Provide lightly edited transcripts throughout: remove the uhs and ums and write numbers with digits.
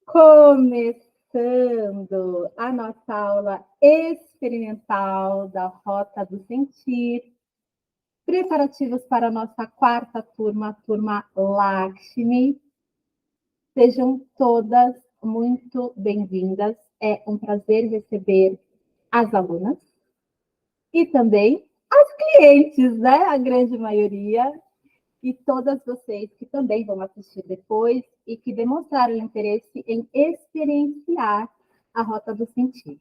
Começando a nossa aula experimental da Rota do Sentir, preparativos para a nossa quarta turma, a turma Lakshmi. Sejam todas muito bem-vindas. É um prazer receber as alunas e também as clientes, né? A grande maioria, e todas vocês que também vão assistir depois e que demonstraram interesse em experienciar a Rota do Sentir.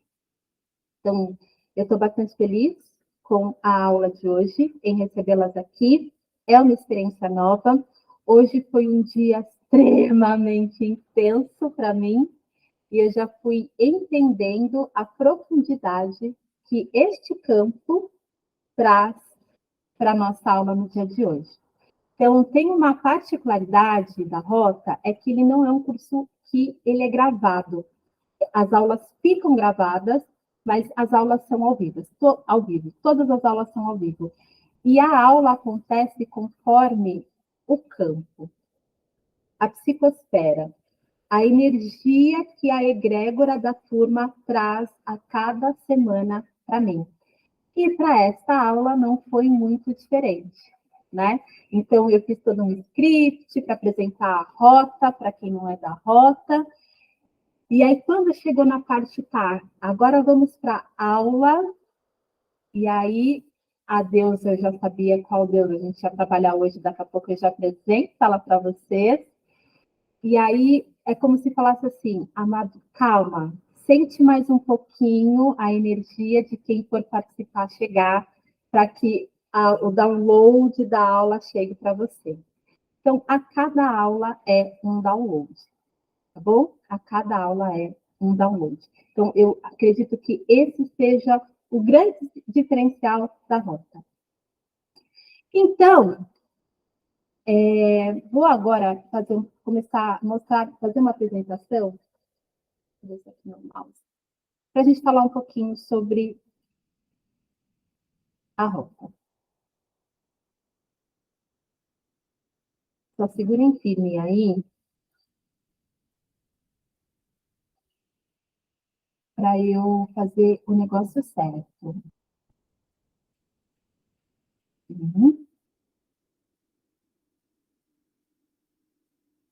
Então, eu estou bastante feliz com a aula de hoje, em recebê-las aqui. É uma experiência nova. Hoje foi um dia extremamente intenso para mim e eu já fui entendendo a profundidade que este campo traz para a nossa aula no dia de hoje. Então, tem uma particularidade da Rota, é que ele não é um curso que ele é gravado. As aulas ficam gravadas, mas as aulas são ao vivo. Todas as aulas são ao vivo. E a aula acontece conforme o campo, a psicosfera, a energia que a egrégora da turma traz a cada semana para mim. E para esta aula não foi muito diferente, né? Então, eu fiz todo um script para apresentar a rota, para quem não é da rota. E aí, quando chegou na parte, tá, agora vamos para a aula. E aí, a deusa, eu já sabia qual deusa a gente ia trabalhar hoje, daqui a pouco eu já apresento ela para vocês. E aí, é como se falasse assim, amado, calma, sente mais um pouquinho a energia de quem for participar chegar, para que o download da aula chegue para você. Então, a cada aula é um download, tá bom? A cada aula é um download. Então, eu acredito que esse seja o grande diferencial da rota. Então, vou agora começar a mostrar, fazer uma apresentação. Vou ver aqui no mouse. Para a gente falar um pouquinho sobre a rota. Só segurem firme aí, para eu fazer o negócio certo. Sim.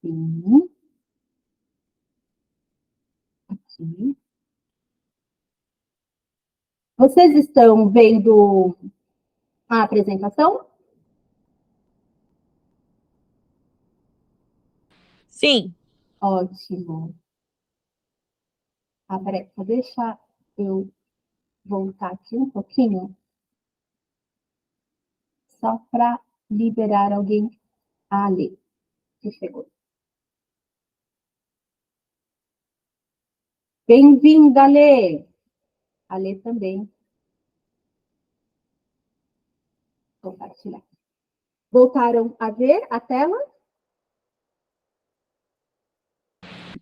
Sim. Aqui. Vocês estão vendo a apresentação? Sim. Ótimo. Peraí, deixa eu voltar aqui um pouquinho, só para liberar alguém. Ali, que chegou. Bem-vinda, Alê! Alê também. Compartilhar. Voltaram a ver a tela?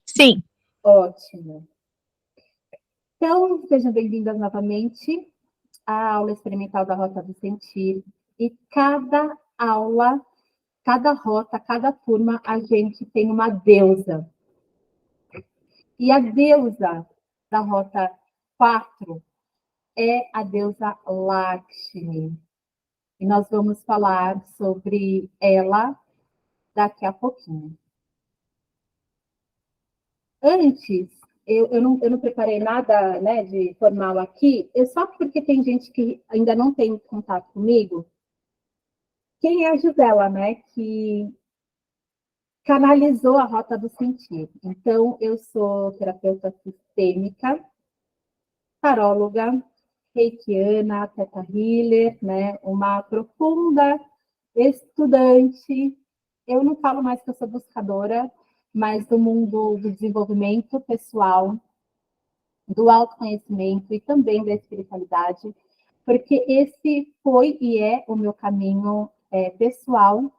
Sim. Ótimo. Então, sejam bem-vindas novamente à aula experimental da Rota do Sentir. E cada aula, cada rota, cada turma, a gente tem uma deusa. E a deusa da Rota 4 é a deusa Lakshmi. E nós vamos falar sobre ela daqui a pouquinho. Antes, eu não preparei nada, né, de formal aqui, só porque tem gente que ainda não tem contato comigo. Quem é a Gisela, né, que canalizou a Rota do Sentir. Então, eu sou terapeuta sistêmica, taróloga, reikiana, teta healer, né, uma profunda estudante. Eu não falo mais que eu sou buscadora, mas do mundo do desenvolvimento pessoal, do autoconhecimento e também da espiritualidade, porque esse foi e é o meu caminho pessoal,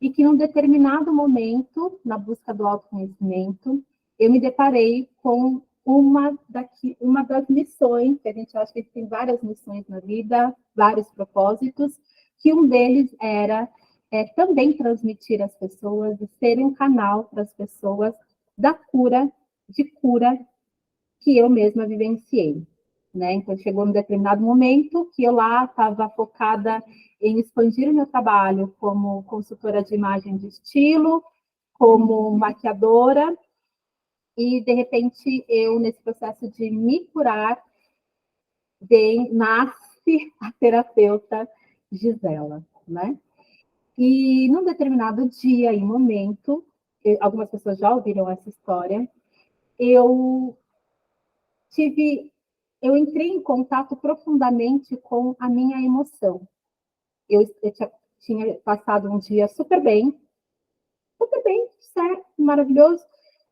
e que num determinado momento, na busca do autoconhecimento, eu me deparei com uma das missões, que a gente acha que tem várias missões na vida, vários propósitos, que um deles era também transmitir às pessoas e ser um canal para as pessoas da cura de cura que eu mesma vivenciei, né? Então, chegou um determinado momento que eu lá estava focada em expandir o meu trabalho como consultora de imagem de estilo, como maquiadora, e, de repente, eu, nesse processo de me curar, nasce a terapeuta Gisela, né? E num determinado dia e momento, algumas pessoas já ouviram essa história, eu entrei em contato profundamente com a minha emoção. Eu tinha passado um dia super bem, certo, maravilhoso.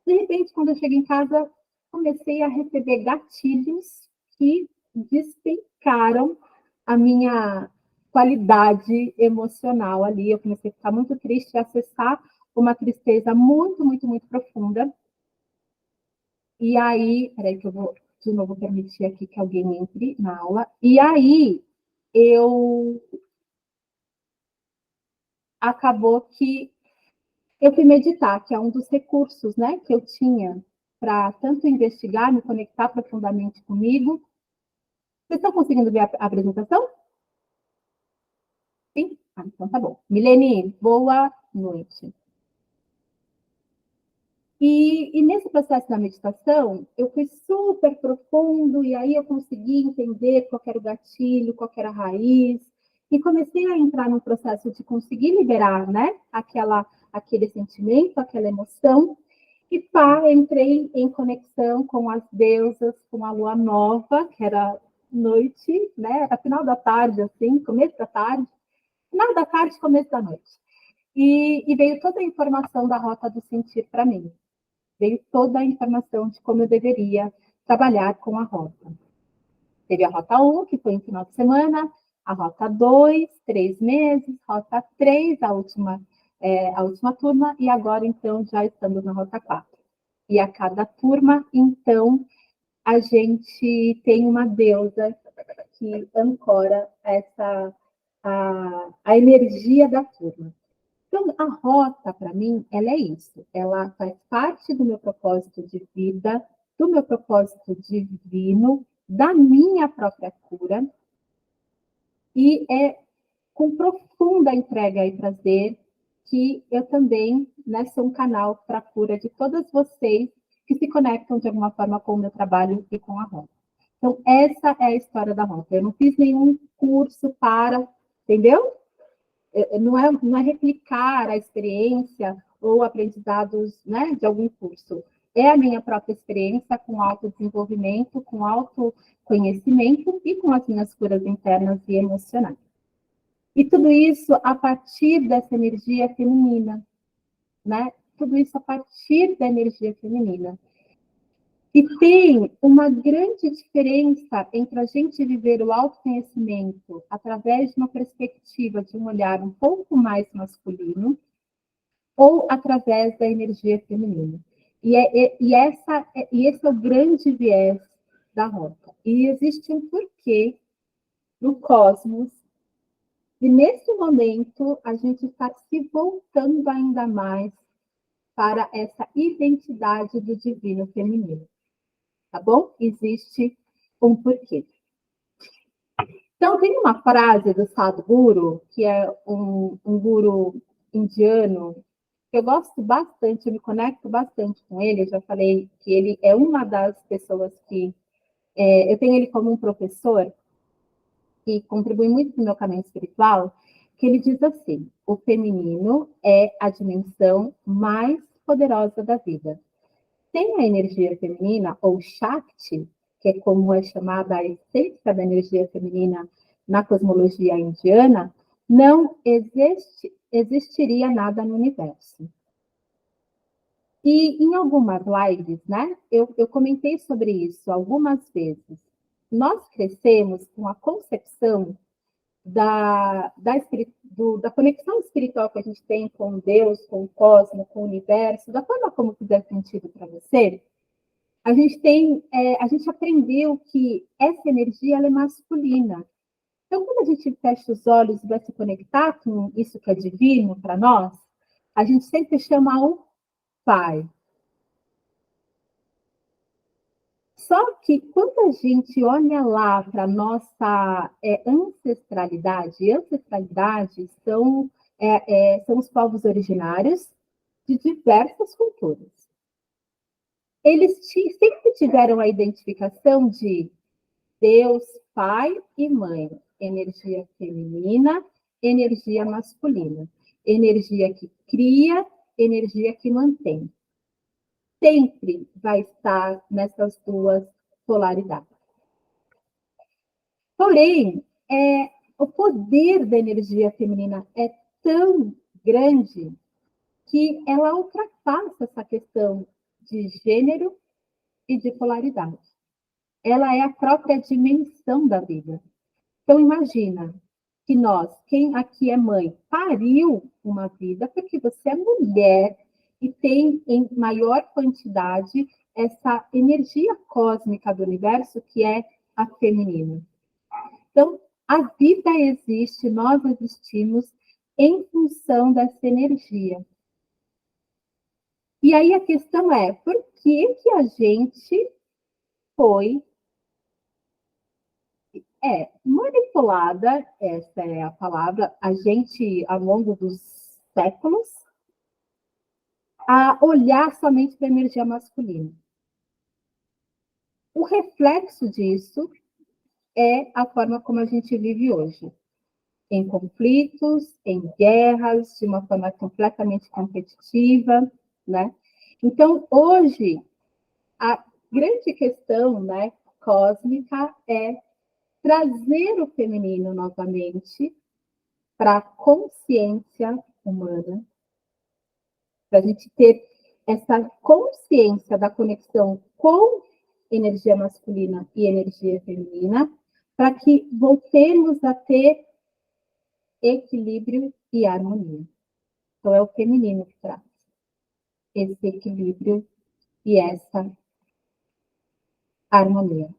De repente, quando eu cheguei em casa, comecei a receber gatilhos que despencaram a minha qualidade emocional ali. Eu comecei a ficar muito triste, a acessar uma tristeza muito, muito, muito profunda. E aí, peraí que eu vou de novo permitir aqui que alguém entre na aula. E aí, acabou que eu fui meditar, que é um dos recursos, né, que eu tinha para tanto investigar, me conectar profundamente comigo. Vocês estão conseguindo ver a apresentação? Sim? Ah, então tá bom. Milene, boa noite. E nesse processo da meditação, eu fui super profundo, e aí eu consegui entender qual era o gatilho, qual era a raiz, e comecei a entrar num processo de conseguir liberar, né, aquele sentimento, aquela emoção, e pá, entrei em conexão com as deusas, com a lua nova, que era noite, né, era final da tarde, assim, começo da tarde, final da tarde, começo da noite. E veio toda a informação da rota do sentir para mim. Veio toda a informação de como eu deveria trabalhar com a rota. Teve a rota 1, que foi em final de semana, a rota 2, 3 meses, rota 3, a última turma, e agora, então, já estamos na rota 4. E a cada turma, então, a gente tem uma deusa que ancora a energia da turma. Então, a rota, para mim, ela é isso. Ela faz parte do meu propósito de vida, do meu propósito divino, da minha própria cura. E é com profunda entrega e prazer que eu também, né, sou um canal para a cura de todas vocês que se conectam de alguma forma com o meu trabalho e com a rota. Então, essa é a história da rota. Eu não fiz nenhum curso para, entendeu? Não é replicar a experiência ou aprendizados, né, de algum curso. É a minha própria experiência com autodesenvolvimento, com autoconhecimento e com as minhas curas internas e emocionais. E tudo isso a partir dessa energia feminina, né? Tudo isso a partir da energia feminina. E tem uma grande diferença entre a gente viver o autoconhecimento através de uma perspectiva, de um olhar um pouco mais masculino, ou através da energia feminina. Esse é o grande viés da rota. E existe um porquê no cosmos, e nesse momento a gente está se voltando ainda mais para essa identidade do divino feminino. Tá bom? Existe um porquê. Então, tem uma frase do Sadhguru, que é um guru indiano, que eu gosto bastante, eu me conecto bastante com ele. Eu já falei que ele é uma das pessoas que... eu tenho ele como um professor que contribui muito no meu caminho espiritual, que ele diz assim: o feminino é a dimensão mais poderosa da vida. Sem a energia feminina, ou Shakti, que é como é chamada a essência da energia feminina na cosmologia indiana, não existiria nada no universo. E em algumas lives, né, eu comentei sobre isso algumas vezes. Nós crescemos com a concepção da conexão espiritual que a gente tem com Deus, com o cosmos, com o universo, da forma como fizer sentido para você. A gente aprendeu que essa energia ela é masculina. Então, quando a gente fecha os olhos e vai se conectar com isso que é divino para nós, a gente sempre chama o pai. Só que quando a gente olha lá para a nossa ancestralidade, e ancestralidade são os povos originários de diversas culturas. Eles sempre tiveram a identificação de Deus, pai e mãe, energia feminina, energia masculina, energia que cria, energia que mantém. Sempre vai estar nessas duas polaridades. Porém, o poder da energia feminina é tão grande que ela ultrapassa essa questão de gênero e de polaridade. Ela é a própria dimensão da vida. Então, imagina que quem aqui é mãe, pariu uma vida porque você é mulher e tem em maior quantidade essa energia cósmica do universo que é a feminina. Então, a vida existe, nós existimos em função dessa energia. E aí a questão é, por que a gente foi manipulada, essa é a palavra, a gente, ao longo dos séculos, a olhar somente para a energia masculina. O reflexo disso é a forma como a gente vive hoje, em conflitos, em guerras, de uma forma completamente competitiva, né? Então, hoje, a grande questão, né, cósmica é trazer o feminino novamente para a consciência humana, para a gente ter essa consciência da conexão com energia masculina e energia feminina, para que voltemos a ter equilíbrio e harmonia. Então, é o feminino que traz esse equilíbrio e essa harmonia.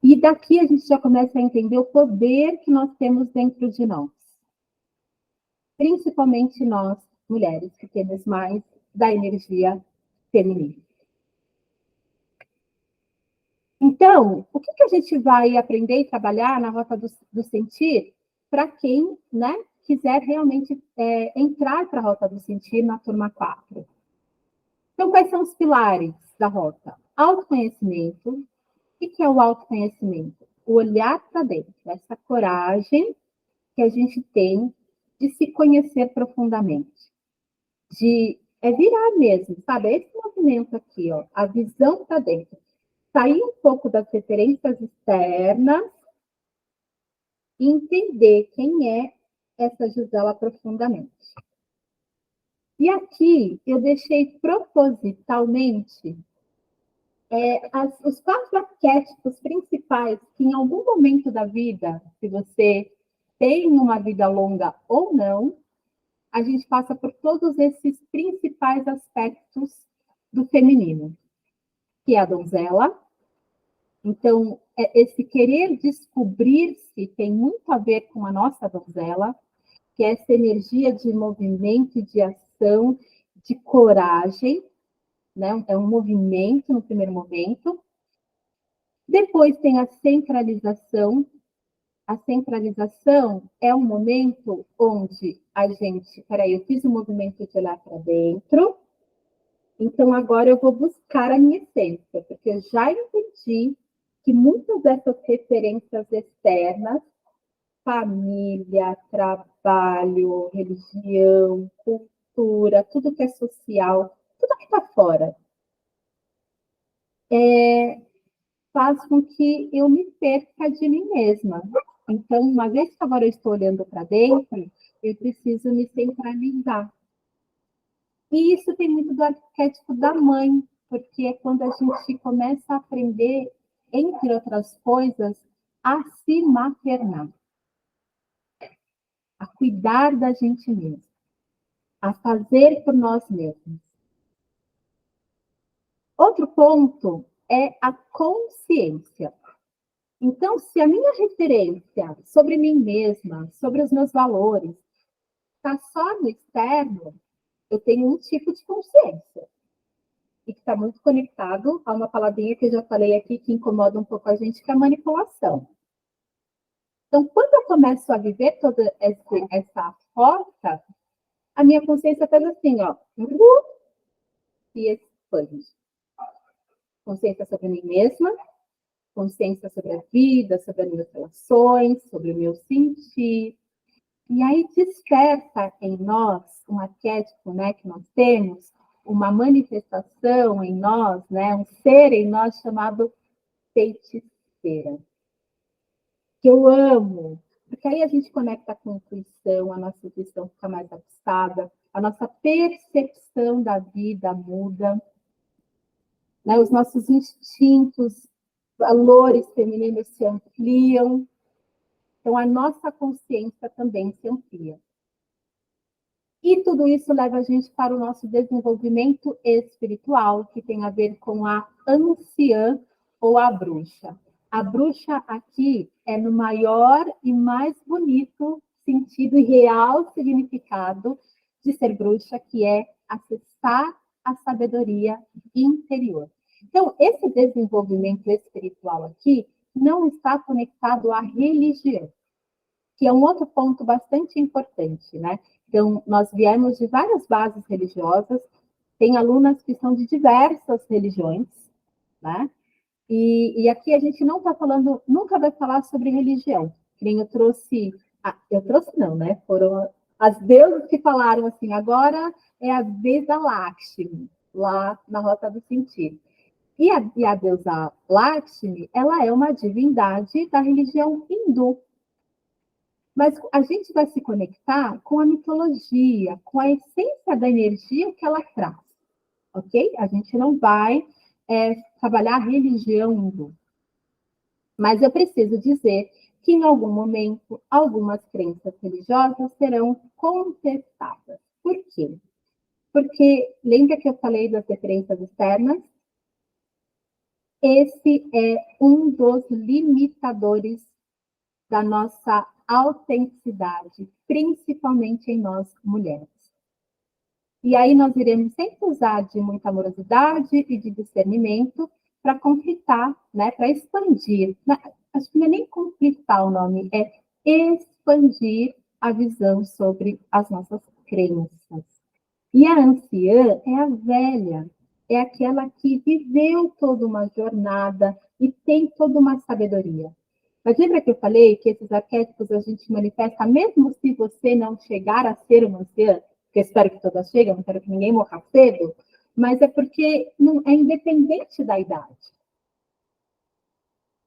E daqui a gente já começa a entender o poder que nós temos dentro de nós. Principalmente nós, mulheres, que temos mais da energia feminina. Então, o que a gente vai aprender e trabalhar na Rota do Sentir para quem, né, quiser realmente entrar para a Rota do Sentir na turma 4? Então, quais são os pilares da Rota? Autoconhecimento. O que é o autoconhecimento? O olhar para dentro, essa coragem que a gente tem de se conhecer profundamente, de virar mesmo, sabe? Esse movimento aqui, ó, a visão para dentro. Sair um pouco das referências externas e entender quem é essa Gisela profundamente. E aqui eu deixei propositalmente os 4 arquétipos principais que em algum momento da vida, se você tem uma vida longa ou não, a gente passa por todos esses principais aspectos do feminino, que é a donzela. Então, esse querer descobrir-se tem muito a ver com a nossa donzela, que é essa energia de movimento, de ação, de coragem, né? É um movimento no primeiro momento. Depois tem a centralização. A centralização é um momento onde a gente... Peraí, eu fiz um movimento de olhar para dentro, então agora eu vou buscar a minha essência, porque eu já entendi que muitas dessas referências externas, família, trabalho, religião, cultura, tudo que é social, tudo que está fora, faz com que eu me perca de mim mesma. Então, uma vez que agora eu estou olhando para dentro, eu preciso me centralizar. E isso tem muito do arquétipo da mãe, porque é quando a gente começa a aprender, entre outras coisas, a se maternar, a cuidar da gente mesma, a fazer por nós mesmos. Outro ponto é a consciência. Então, se a minha referência sobre mim mesma, sobre os meus valores, está só no externo, eu tenho um tipo de consciência. e que está muito conectado a uma palavrinha que eu já falei aqui, que incomoda um pouco a gente, que é a manipulação. Então, quando eu começo a viver toda essa rota, a minha consciência faz assim, ó, e expande. Consciência sobre mim mesma, consciência sobre a vida, sobre as minhas relações, sobre o meu sentir. E aí desperta em nós um arquétipo, né, que nós temos, uma manifestação em nós, né, um ser em nós chamado feiticeira. Que eu amo, porque aí a gente conecta com a intuição, a nossa intuição fica mais aguçada, a nossa percepção da vida muda, né, os nossos instintos, valores femininos se ampliam, então a nossa consciência também se amplia. E tudo isso leva a gente para o nosso desenvolvimento espiritual, que tem a ver com a anciã ou a bruxa. A bruxa aqui é no maior e mais bonito sentido e real significado de ser bruxa, que é acessar a sabedoria interior. Então, esse desenvolvimento espiritual aqui não está conectado à religião, que é um outro ponto bastante importante, né? Então, nós viemos de várias bases religiosas, tem alunas que são de diversas religiões, né? E aqui a gente não está falando, nunca vai falar sobre religião, que nem eu trouxe não, né? Foram as deusas que falaram assim, agora é a vez da Lakshmi, lá na Rota do Sentido. E a deusa Lakshmi, ela é uma divindade da religião hindu. Mas a gente vai se conectar com a mitologia, com a essência da energia que ela traz, ok? A gente não vai trabalhar a religião hindu. Mas eu preciso dizer que, em algum momento, algumas crenças religiosas serão contestadas. Por quê? Porque, lembra que eu falei das referências externas? Esse é um dos limitadores da nossa autenticidade, principalmente em nós mulheres. E aí nós iremos sempre usar de muita amorosidade e de discernimento para conflitar, né, para expandir. Acho que não é nem conflitar o nome, é expandir a visão sobre as nossas crenças. E a anciã é a velha, é aquela que viveu toda uma jornada e tem toda uma sabedoria. Mas lembra que eu falei que esses arquétipos a gente manifesta mesmo se você não chegar a ser uma anciã? Que eu espero que todas cheguem, não quero que ninguém morra cedo, mas é porque não é independente da idade.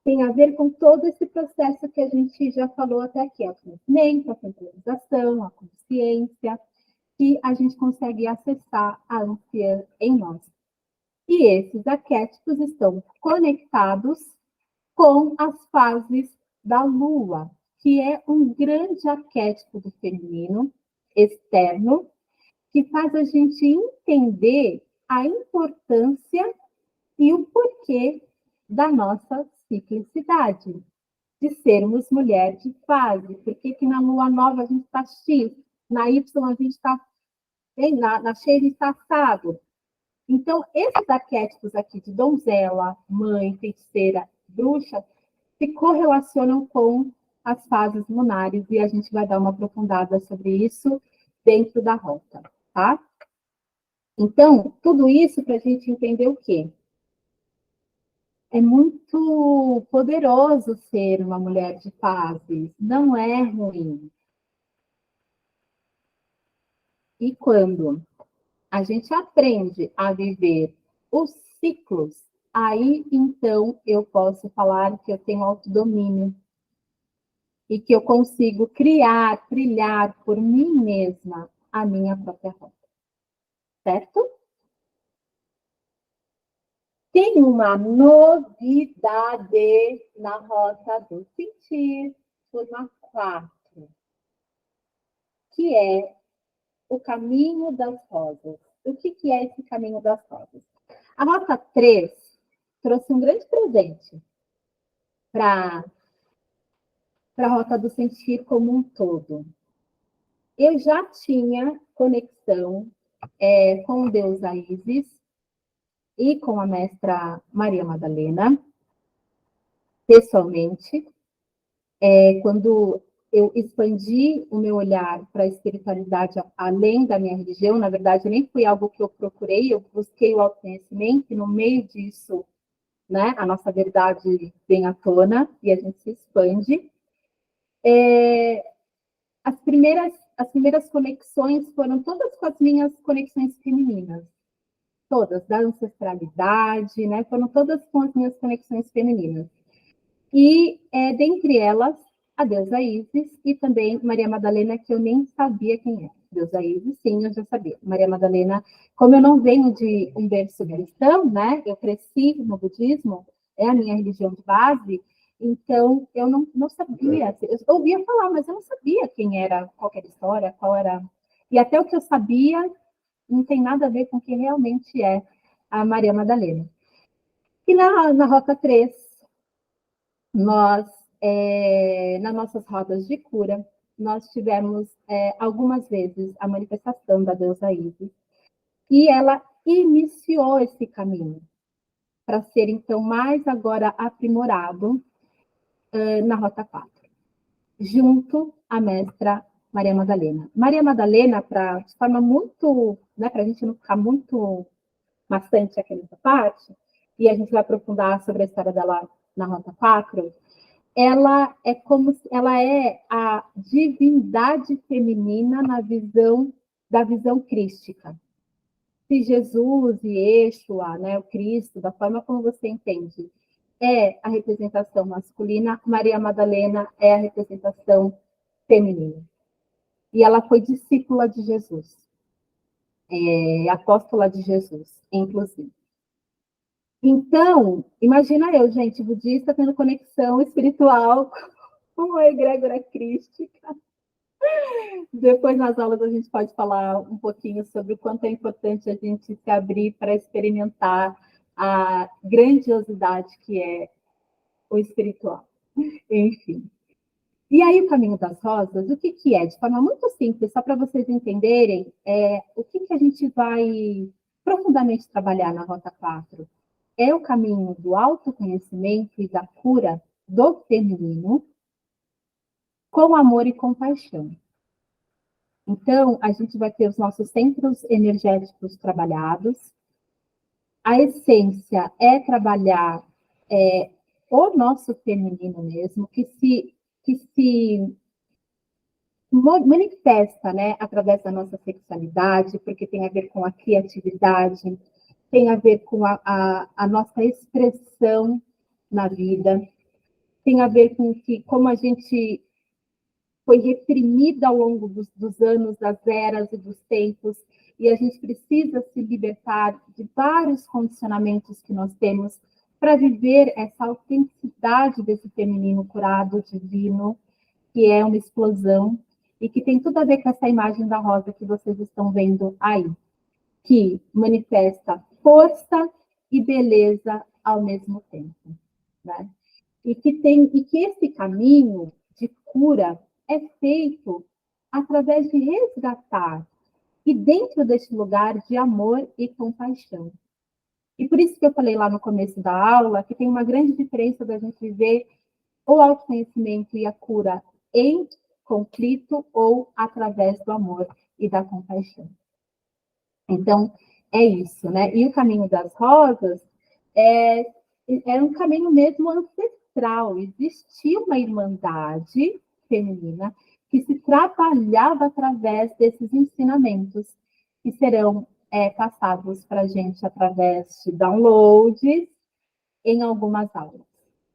Tem a ver com todo esse processo que a gente já falou até aqui, a conhecimento, a centralização, a consciência, que a gente consegue acessar a anciã em nós. E esses arquétipos estão conectados com as fases da Lua, que é um grande arquétipo do feminino externo, que faz a gente entender a importância e o porquê da nossa ciclicidade, de sermos mulher de fase. Por que na Lua Nova a gente está X, na Y a gente está na cheia está assado. Então, esses arquétipos aqui de donzela, mãe, feiticeira, bruxa, se correlacionam com as fases lunares e a gente vai dar uma aprofundada sobre isso dentro da rota, tá? Então, tudo isso para a gente entender o quê? É muito poderoso ser uma mulher de fases, não é ruim. E quando a gente aprende a viver os ciclos, aí então eu posso falar que eu tenho autodomínio e que eu consigo criar, trilhar por mim mesma a minha própria rota. Certo? Tem uma novidade na Rota do Sentir, turma 4, que é o Caminho das Rosas. O que é esse Caminho das Rosas? A Rota 3 trouxe um grande presente para a Rota do Sentir como um todo. Eu já tinha conexão com o deus Isis, e com a mestra Maria Madalena, pessoalmente, quando eu expandi o meu olhar para a espiritualidade além da minha religião, na verdade, nem foi algo que eu procurei, eu busquei o autoconhecimento, e no meio disso, né, a nossa verdade vem à tona e a gente se expande. As primeiras conexões foram todas com as minhas conexões femininas, todas, da ancestralidade, né, foram todas com as minhas conexões femininas. E, dentre elas, a deusa Isis e também Maria Madalena, que eu nem sabia quem é. Deusa Isis, sim, eu já sabia. Maria Madalena, como eu não venho de um berço cristão, né? Eu cresci no budismo, é a minha religião de base, então eu não sabia. Eu ouvia falar, mas eu não sabia quem era, qual era a história, qual era. E até o que eu sabia não tem nada a ver com o que realmente é a Maria Madalena. E na Rota 3, nós, nas nossas rodas de cura, nós tivemos algumas vezes a manifestação da deusa Isis, e ela iniciou esse caminho para ser, então, mais agora aprimorado na Rota 4, junto à mestra Maria Madalena. Maria Madalena, de forma muito, né, para a gente não ficar muito bastante aqui nessa parte, e a gente vai aprofundar sobre a história dela na Rota 4, ela é como ela é a divindade feminina da visão crística. Se Jesus e Yeshua, né, o Cristo, da forma como você entende, é a representação masculina, Maria Madalena é a representação feminina. E ela foi discípula de Jesus, apóstola de Jesus, inclusive. Então, imagina eu, gente, budista, tendo conexão espiritual com a egrégora crística. Depois, nas aulas, a gente pode falar um pouquinho sobre o quanto é importante a gente se abrir para experimentar a grandiosidade que é o espiritual. Enfim. E aí, o Caminho das Rosas, o que, que é? De forma muito simples, só para vocês entenderem, o que, que a gente vai profundamente trabalhar na Rota 4. É o caminho do autoconhecimento e da cura do feminino com amor e compaixão. Então, a gente vai ter os nossos centros energéticos trabalhados. A essência é trabalhar o nosso feminino mesmo, que se manifesta, né, através da nossa sexualidade, porque tem a ver com a criatividade, tem a ver com a nossa expressão na vida, tem a ver com como a gente foi reprimida ao longo dos anos, das eras e dos tempos, e a gente precisa se libertar de vários condicionamentos que nós temos para viver essa autenticidade desse feminino curado, divino, que é uma explosão, e que tem tudo a ver com essa imagem da rosa que vocês estão vendo aí, que manifesta força e beleza ao mesmo tempo, né? E que esse caminho de cura é feito através de resgatar e dentro desse lugar de amor e compaixão. E por isso que eu falei lá no começo da aula que tem uma grande diferença da gente viver o autoconhecimento e a cura em conflito ou através do amor e da compaixão. Então, é isso, né? E o caminho das rosas é um caminho mesmo ancestral. Existia uma irmandade feminina que se trabalhava através desses ensinamentos que serão passados para a gente através de downloads em algumas aulas,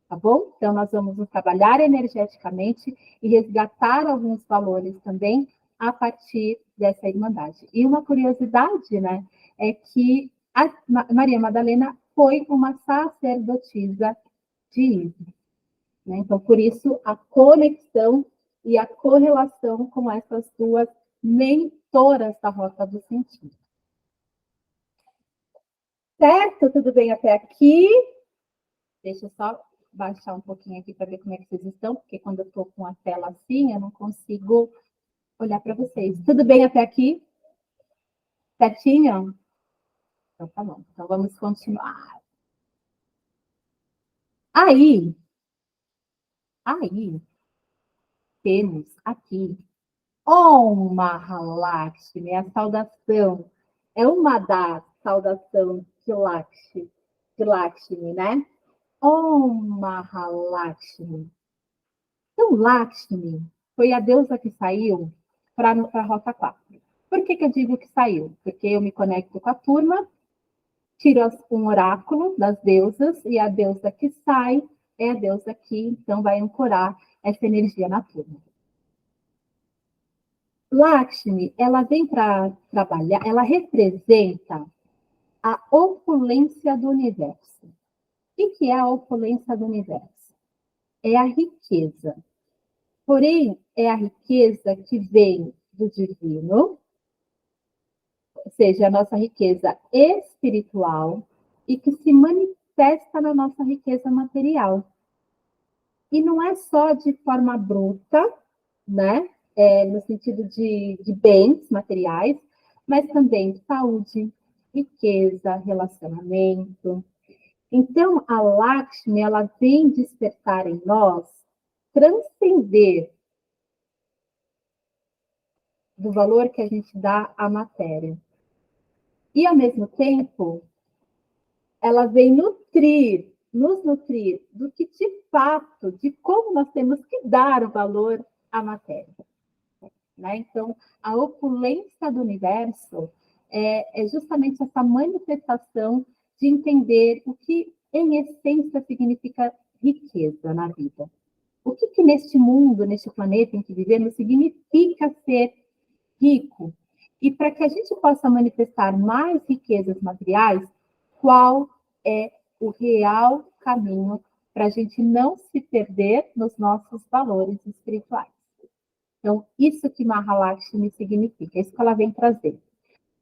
tá bom? Então, nós vamos nos trabalhar energeticamente e resgatar alguns valores também a partir dessa irmandade. E uma curiosidade, né, é que a Maria Madalena foi uma sacerdotisa de Isis, né? Então, por isso, a conexão e a correlação com essas duas mentoras da Rota do Sentido. Certo? Tudo bem até aqui? Deixa eu só baixar um pouquinho aqui para ver como é que vocês estão, porque quando eu estou com a tela assim, eu não consigo olhar para vocês. Tudo bem até aqui? Certinho? Então, tá bom. Então, vamos continuar. Aí, temos aqui Om Mahalakshmi, a saudação. É uma da saudação de Lakshmi, né? Om Mahalakshmi. Então, Lakshmi foi a deusa que saiu para a Rota 4. Por que eu digo que saiu? Porque eu me conecto com a turma, tiro um oráculo das deusas, e a deusa que sai é a deusa que, então, vai ancorar essa energia na turma. Lakshmi, ela vem para trabalhar, ela representa a opulência do universo. O que é a opulência do universo? É a riqueza. Porém, é a riqueza que vem do divino, ou seja, a nossa riqueza espiritual, e que se manifesta na nossa riqueza material. E não é só de forma bruta, né? No sentido de bens materiais, mas também saúde, riqueza, relacionamento. Então, a Lakshmi, ela vem despertar em nós, transcender do valor que a gente dá à matéria. E, ao mesmo tempo, ela vem nos nutrir do que, de fato, de como nós temos que dar o valor à matéria. Né? Então, a opulência do universo é justamente essa manifestação de entender o que, em essência, significa riqueza na vida. O que neste mundo, neste planeta em que vivemos, significa ser rico? E para que a gente possa manifestar mais riquezas materiais, qual é o real caminho para a gente não se perder nos nossos valores espirituais? Então, isso que Mahalakshmi significa, isso que ela vem trazer.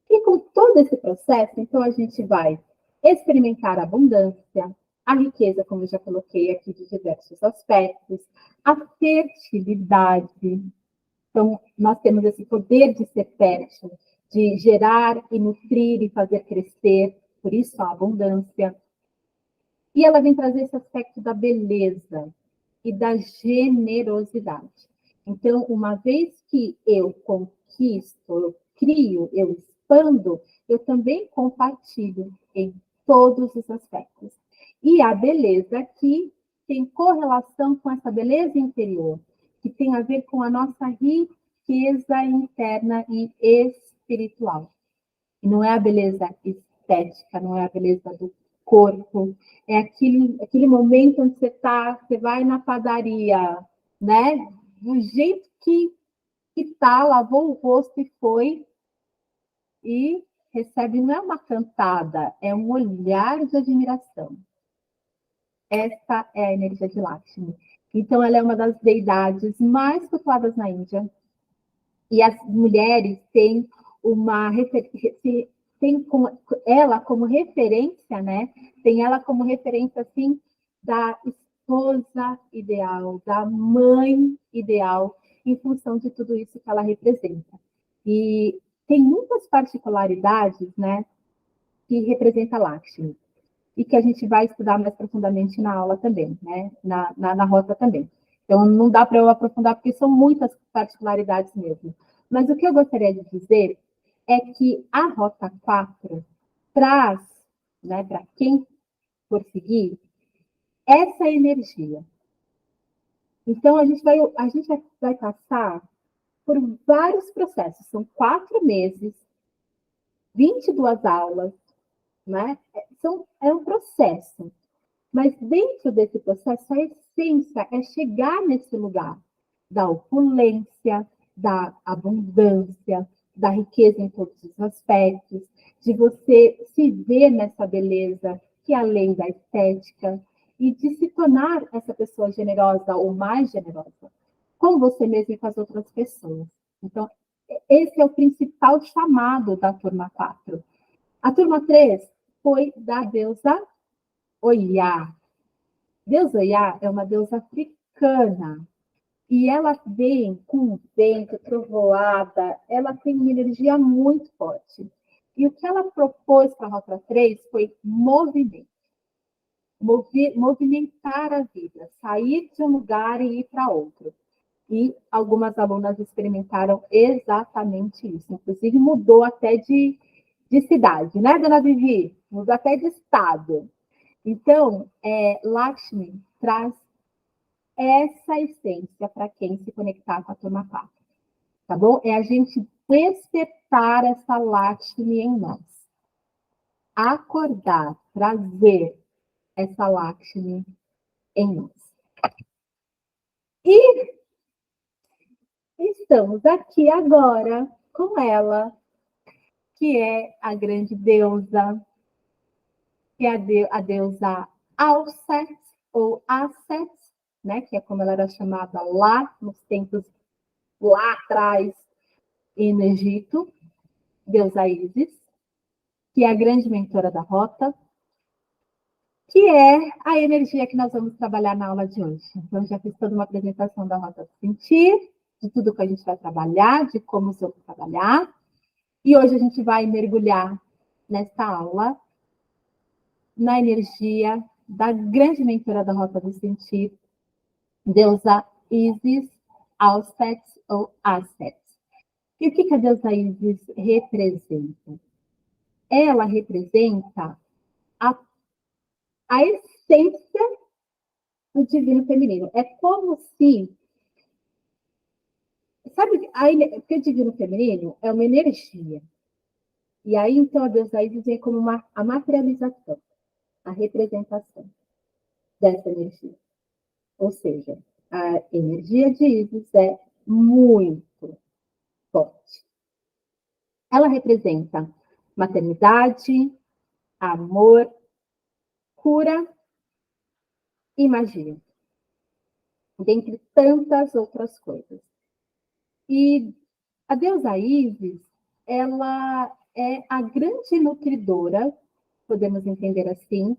E com todo esse processo, então, a gente vai experimentar a abundância, a riqueza, como eu já coloquei aqui, de diversos aspectos, a fertilidade. Então, nós temos esse poder de ser fértil, de gerar e nutrir e fazer crescer, por isso a abundância. E ela vem trazer esse aspecto da beleza e da generosidade. Então, uma vez que eu conquisto, eu crio, eu expando, eu também compartilho em todos os aspectos. E a beleza aqui tem correlação com essa beleza interior, que tem a ver com a nossa riqueza interna e espiritual. E não é a beleza estética, não é a beleza do corpo, é aquele momento onde você vai na padaria, né? Do jeito que tá, lavou o rosto e foi, e recebe, não é uma cantada, é um olhar de admiração. Essa é a energia de Lakshmi. Então, ela é uma das deidades mais cultuadas na Índia. E as mulheres têm tem ela como referência, né? Tem ela como referência, assim, da esposa ideal, da mãe ideal, em função de tudo isso que ela representa. E tem muitas particularidades, né, que representa Lakshmi, e que a gente vai estudar mais profundamente na aula também, né, na rota também. Então, não dá para eu aprofundar, porque são muitas particularidades mesmo. Mas o que eu gostaria de dizer é que a Rota 4 traz, né, para quem for seguir, essa energia. Então, a gente vai passar por vários processos. São 4 meses, 22 aulas, né? É um processo. Mas dentro desse processo, a essência é chegar nesse lugar da opulência, da abundância, da riqueza em todos os aspectos, de você se ver nessa beleza que é além da estética, e de se tornar essa pessoa generosa ou mais generosa, com você mesmo e com as outras pessoas. Então, esse é o principal chamado da turma 4. A turma 3 foi da deusa Oiá. Deusa Oiá é uma deusa africana, e ela vem com vento, trovoada, ela tem uma energia muito forte. E o que ela propôs para a Rota 3 foi movimento. Movimentar a vida, sair de um lugar e ir para outro. E algumas alunas experimentaram exatamente isso. Inclusive, mudou até de cidade, né, dona Vivi? Mudou até de estado. Então, Lakshmi traz essa essência para quem se conectar com a turma 4, tá bom? É a gente despertar essa Lakshmi em nós. Acordar, trazer essa Lakshmi em nós. E estamos aqui agora com ela, que é a grande deusa, que é a deusa Alset, ou Asset, né? Que é como ela era chamada lá nos tempos lá atrás no Egito, deusa Isis, que é a grande mentora da rota, que é a energia que nós vamos trabalhar na aula de hoje. Então, já fiz toda uma apresentação da rota do sentir, de tudo que a gente vai trabalhar, de como eu vou trabalhar. E hoje a gente vai mergulhar nessa aula na energia da grande mentora da rota do sentir, deusa Isis, Alset ou Asset. E o que a deusa Isis representa? Ela representa a essência do divino feminino. É como se... Sabe, porque o divino feminino é uma energia. E aí, então, a deusa Isis vem como a materialização, a representação dessa energia. Ou seja, a energia de Isis é muito forte. Ela representa maternidade, amor, cura e magia, dentre tantas outras coisas. E a deusa Isis, ela é a grande nutridora, podemos entender assim,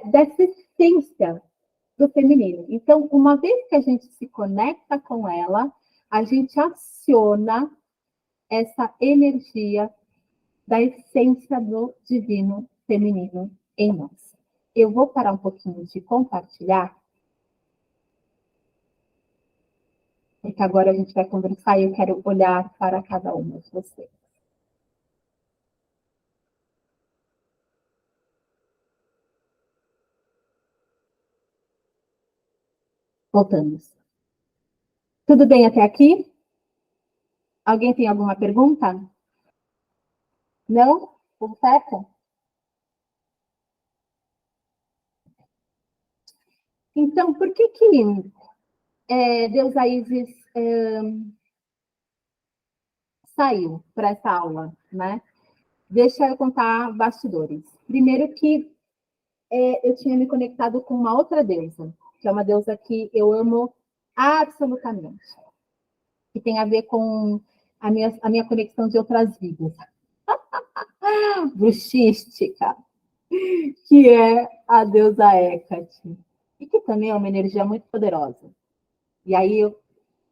dessa essência do feminino. Então, uma vez que a gente se conecta com ela, a gente aciona essa energia da essência do divino feminino em nós. Eu vou parar um pouquinho de compartilhar, porque agora a gente vai conversar e eu quero olhar para cada uma de vocês. Voltamos. Tudo bem até aqui? Alguém tem alguma pergunta? Não? Tudo certo? Então, por que Deusa Isis saiu para essa aula, né? Deixa eu contar bastidores. Primeiro que eu tinha me conectado com uma outra deusa, que é uma deusa que eu amo absolutamente, que tem a ver com a minha conexão de outras vidas. Bruxística, que é a deusa Hecate, e que também é uma energia muito poderosa. E aí eu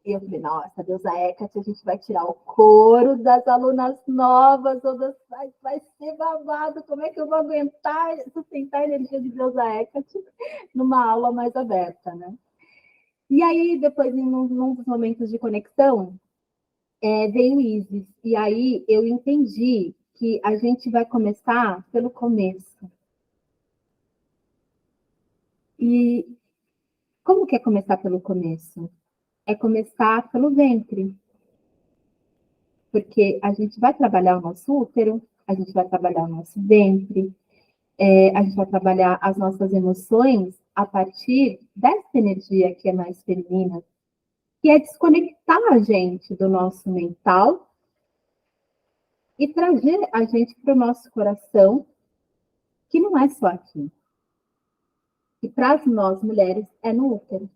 falei, nossa, a deusa Hecate, a gente vai tirar o couro das alunas novas, vai ser babado, como é que eu vou aguentar, sustentar a energia de deusa Hecate numa aula mais aberta, né? E aí, depois, num dos momentos de conexão, veio Isis. E aí eu entendi que a gente vai começar pelo começo. E como que é começar pelo começo? É começar pelo ventre. Porque a gente vai trabalhar o nosso útero, a gente vai trabalhar o nosso ventre, a gente vai trabalhar as nossas emoções a partir dessa energia que é mais feminina, que é desconectar a gente do nosso mental e trazer a gente para o nosso coração, que não é só aqui. E para nós mulheres é no útero.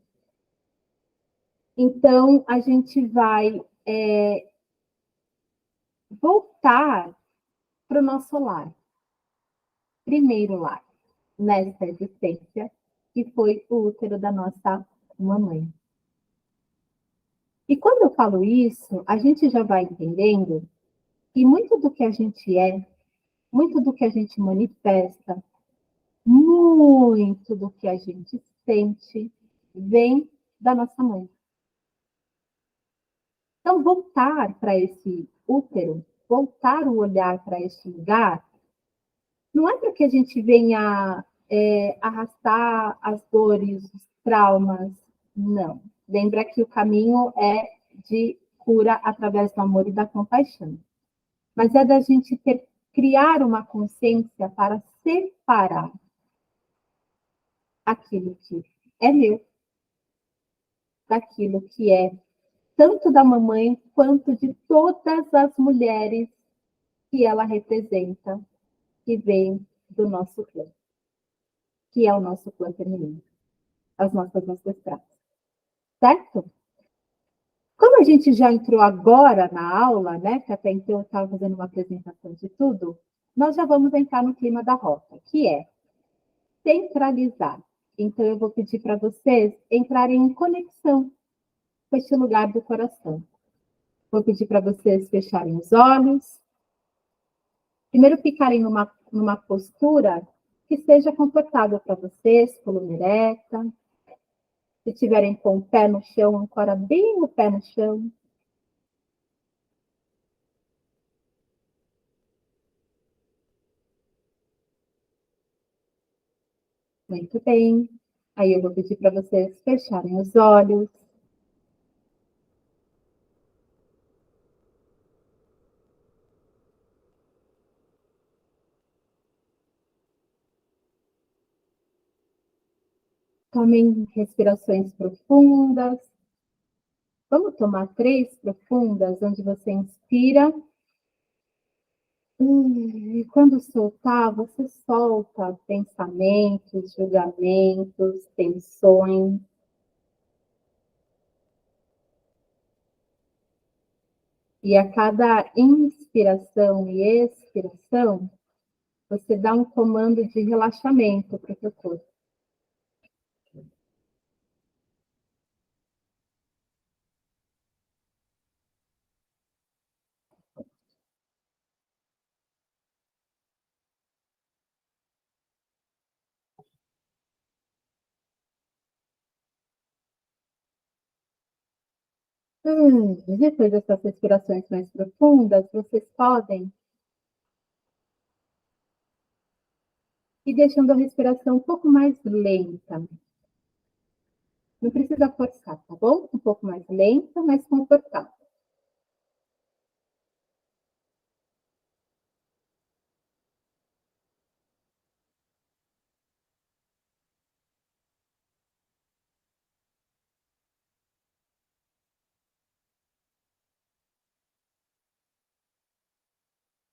Então, a gente vai voltar para o nosso lar. Primeiro lar, nessa existência, que foi o útero da nossa mamãe. E quando eu falo isso, a gente já vai entendendo E muito do que a gente é, muito do que a gente manifesta, muito do que a gente sente, vem da nossa mãe. Então, voltar para esse útero, voltar o olhar para este lugar, não é para que a gente venha arrastar as dores, os traumas, não. Lembra que o caminho é de cura através do amor e da compaixão. Mas é da gente criar uma consciência para separar aquilo que é meu daquilo que é tanto da mamãe quanto de todas as mulheres que ela representa, que vem do nosso clã, que é o nosso clã feminino, as nossas ancestrais, certo? Como a gente já entrou agora na aula, né, que até então eu estava fazendo uma apresentação de tudo, nós já vamos entrar no clima da rota, que é centralizar. Então, eu vou pedir para vocês entrarem em conexão com este lugar do coração. Vou pedir para vocês fecharem os olhos. Primeiro, ficarem numa postura que seja confortável para vocês, coluna ereta. Se tiverem com o pé no chão, ancora bem o pé no chão. Muito bem. Aí eu vou pedir para vocês fecharem os olhos. Tomem respirações profundas. Vamos tomar 3 profundas, onde você inspira. E quando soltar, você solta pensamentos, julgamentos, tensões. E a cada inspiração e expiração, você dá um comando de relaxamento para o seu corpo. Depois dessas respirações mais profundas, vocês podem ir deixando a respiração um pouco mais lenta. Não precisa forçar, tá bom? Um pouco mais lenta, mais confortável.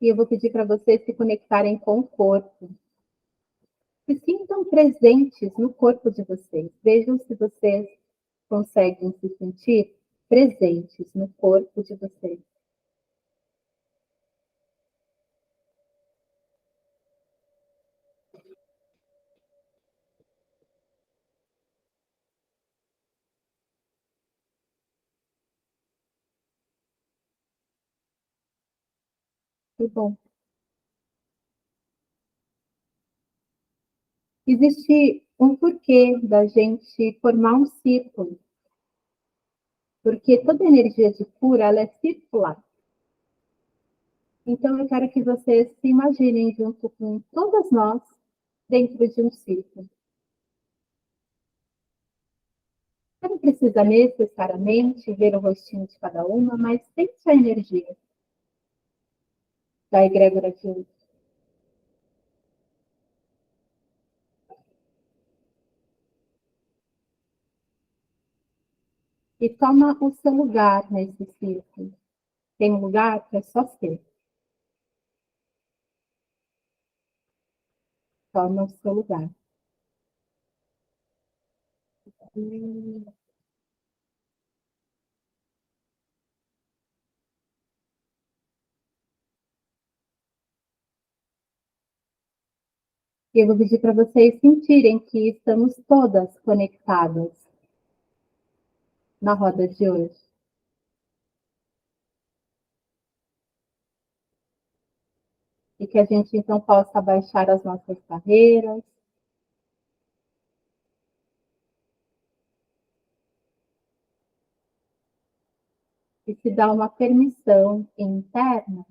E eu vou pedir para vocês se conectarem com o corpo. Se sintam presentes no corpo de vocês. Vejam se vocês conseguem se sentir presentes no corpo de vocês. Que bom. Existe um porquê da gente formar um círculo. Porque toda energia de cura, ela é circular. Então, eu quero que vocês se imaginem junto com todas nós dentro de um círculo. Você não precisa necessariamente ver o rostinho de cada uma, mas sente a energia da egrégora de hoje. E toma o seu lugar nesse círculo. Tem um lugar que é só seu. Toma o seu lugar. E eu vou pedir para vocês sentirem que estamos todas conectadas na roda de hoje. E que a gente, então, possa abaixar as nossas barreiras. E se dar uma permissão interna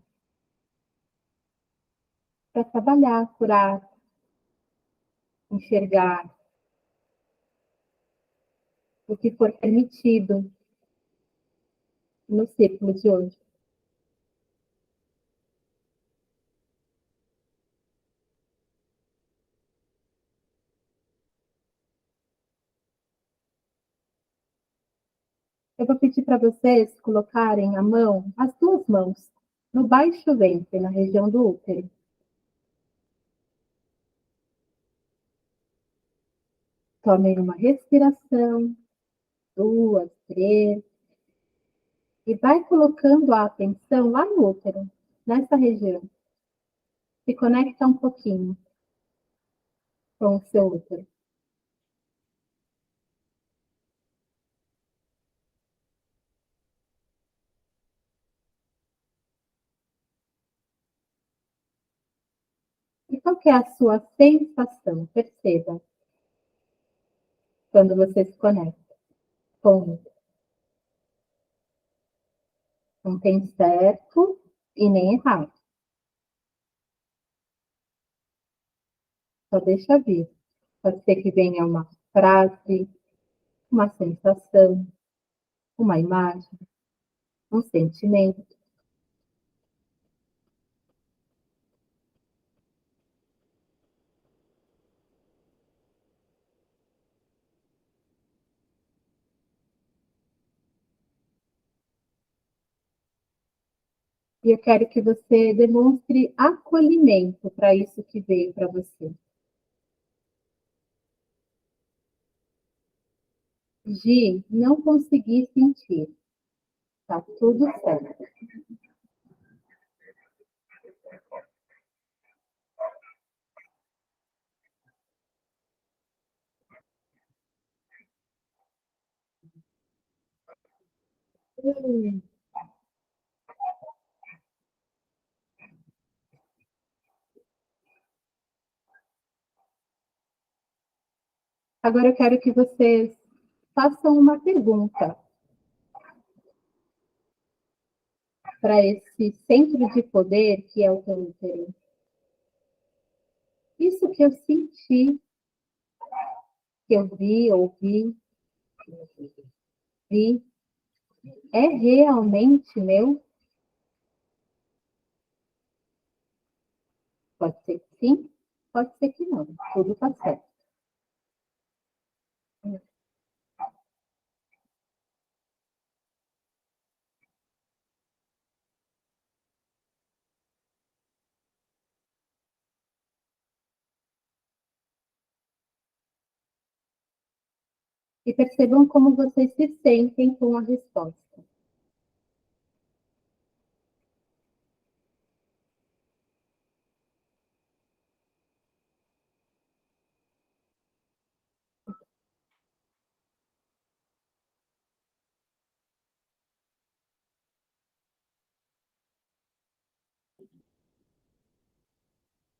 para trabalhar, curar, enxergar o que for permitido no círculo de hoje. Eu vou pedir para vocês colocarem a mão, as duas mãos, no baixo ventre, na região do útero. Tomem uma respiração, 2, 3, e vai colocando a atenção lá no útero, nessa região. Se conecta um pouquinho com o seu útero. E qual que é a sua sensação? Perceba. Quando você se conecta com o útero. Não tem certo e nem errado. Só deixa vir. Pode ser que venha uma frase, uma sensação, uma imagem, um sentimento. E eu quero que você demonstre acolhimento para isso que veio para você. Gi, não consegui sentir. Tá tudo certo. Agora eu quero que vocês façam uma pergunta para esse centro de poder que é o teu útero. Isso que eu senti, que eu vi, ouvi, vi, é realmente meu? Pode ser que sim, pode ser que não. Tudo está certo. E percebam como vocês se sentem com a resposta.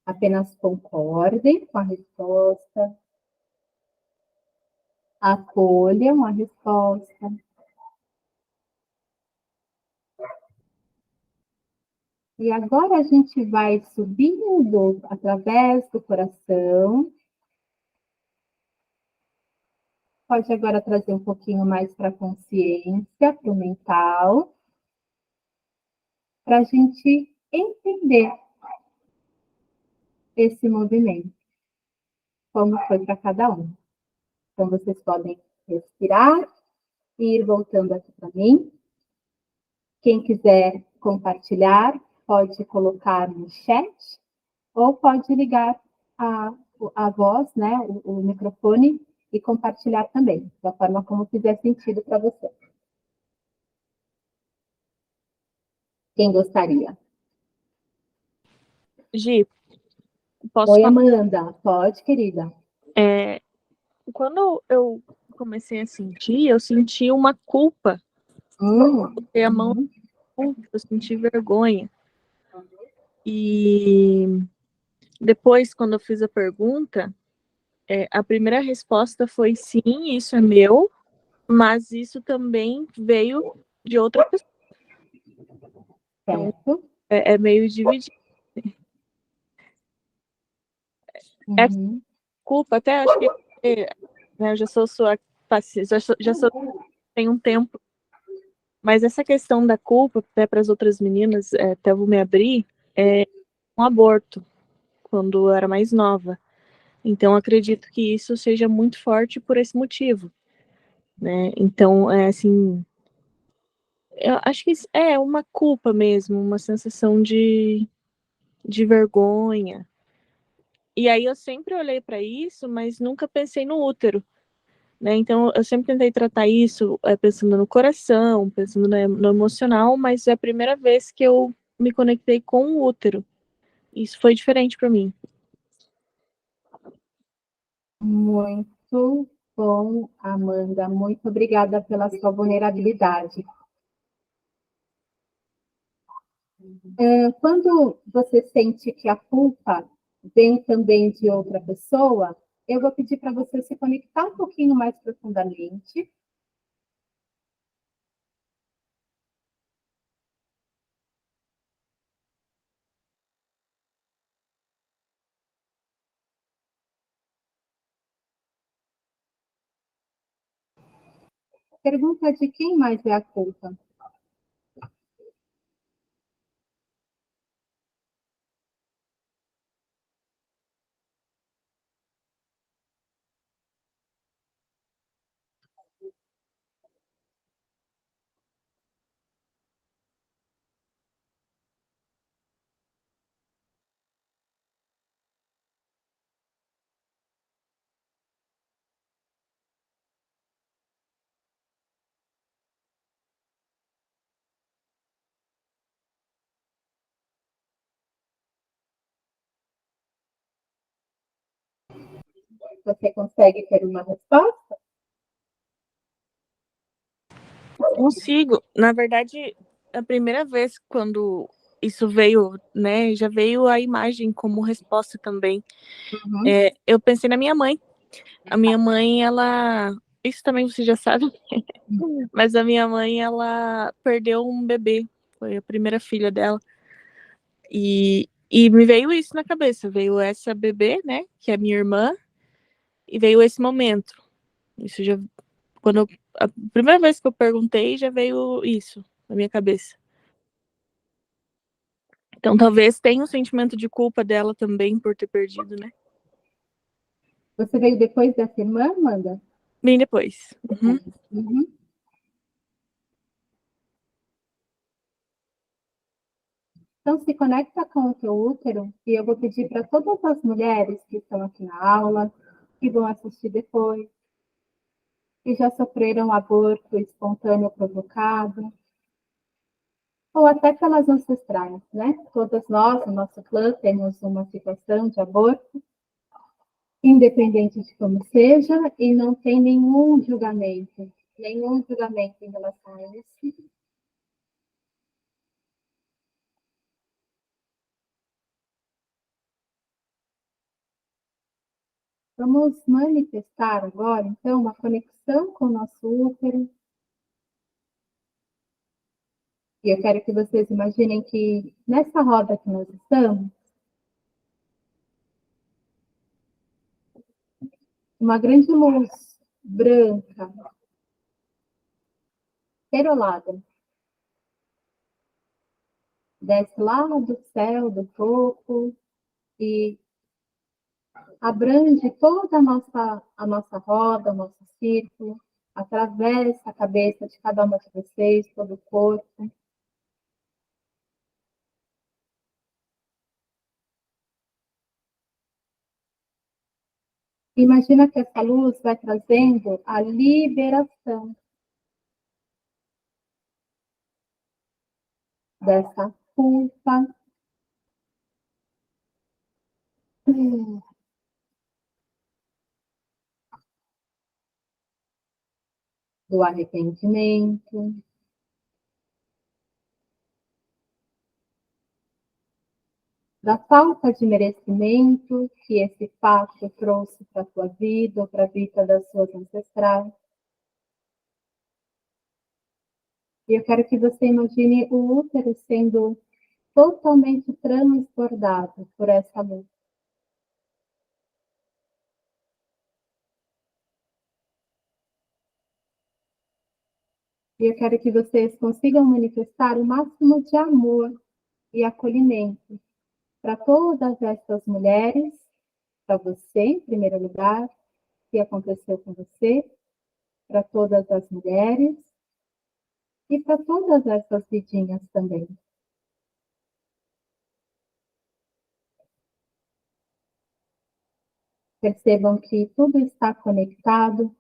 Apenas concordem com a resposta, acolham a resposta. E agora a gente vai subindo através do coração. Pode agora trazer um pouquinho mais para a consciência, para o mental, para a gente entender esse movimento, como foi para cada um. Então, vocês podem respirar e ir voltando aqui para mim. Quem quiser compartilhar, pode colocar no chat ou pode ligar a voz, né, o microfone e compartilhar também, da forma como fizer sentido para você. Quem gostaria? Gi, posso Oi, falar? Amanda. Pode, querida. Quando eu comecei a sentir, eu senti uma culpa. Botei a mão, eu senti vergonha. E depois, quando eu fiz a pergunta, a primeira resposta foi sim, isso é meu, mas isso também veio de outra pessoa. Então, Certo? é meio dividido. É Uhum. culpa, até acho que né, eu já sou sua paciente, já sou tem um tempo. Mas essa questão da culpa, até para as outras meninas, até eu vou me abrir, é um aborto, quando eu era mais nova. Então, acredito que isso seja muito forte por esse motivo, né? Então, assim, eu acho que é uma culpa mesmo, uma sensação de vergonha. E aí eu sempre olhei para isso, mas nunca pensei no útero, né? Então, eu sempre tentei tratar isso pensando no coração, pensando no emocional, mas é a primeira vez que eu me conectei com o útero. Isso foi diferente para mim. Muito bom, Amanda. Muito obrigada pela sua vulnerabilidade. Quando você sente que a culpa vem também de outra pessoa, eu vou pedir para você se conectar um pouquinho mais profundamente. Pergunta de quem mais é a culpa. Você consegue ter uma resposta? Consigo. Na verdade, a primeira vez quando isso veio, né, já veio a imagem como resposta também. Uhum. Eu pensei na minha mãe. A minha mãe, ela. Isso também você já sabe, mas a minha mãe, ela perdeu um bebê. Foi a primeira filha dela. E me veio isso na cabeça. Veio essa bebê, né, que é minha irmã, e veio esse momento. Isso já. Quando a primeira vez que eu perguntei, já veio isso na minha cabeça. Então talvez tenha um sentimento de culpa dela também por ter perdido, né? Você veio depois dessa irmã, Amanda? Bem depois. Uhum. Uhum. Então, se conecta com o teu útero e eu vou pedir para todas as mulheres que estão aqui na aula, que vão assistir depois, que já sofreram aborto espontâneo provocado, ou até pelas ancestrais, né? Todas nós, no nosso clã, temos uma situação de aborto, independente de como seja, e não tem nenhum julgamento em relação a isso. Vamos manifestar agora, então, uma conexão com o nosso útero. E eu quero que vocês imaginem que nessa roda que nós estamos, uma grande luz branca, perolada, desce lá do céu, do topo, e abrange toda a nossa roda, o nosso círculo, atravessa a cabeça de cada uma de vocês, todo o corpo. Imagina que essa luz vai trazendo a liberação dessa culpa, do arrependimento, da falta de merecimento que esse fato trouxe para a tua vida ou para a vida das suas ancestrais. E eu quero que você imagine o útero sendo totalmente transbordado por essa luz. E eu quero que vocês consigam manifestar o máximo de amor e acolhimento para todas essas mulheres, para você, em primeiro lugar, que aconteceu com você, para todas as mulheres e para todas essas vidinhas também. Percebam que tudo está conectado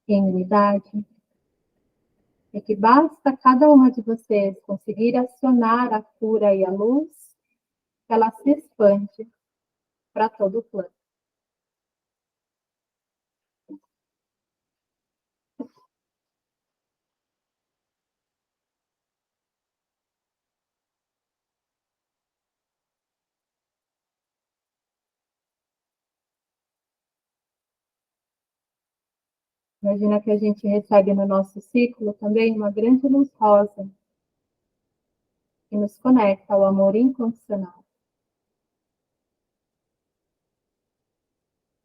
em unidade e que basta cada uma de vocês conseguir acionar a cura e a luz, que ela se expande para todo o plano. Imagina que a gente recebe no nosso ciclo também uma grande luz rosa que nos conecta ao amor incondicional.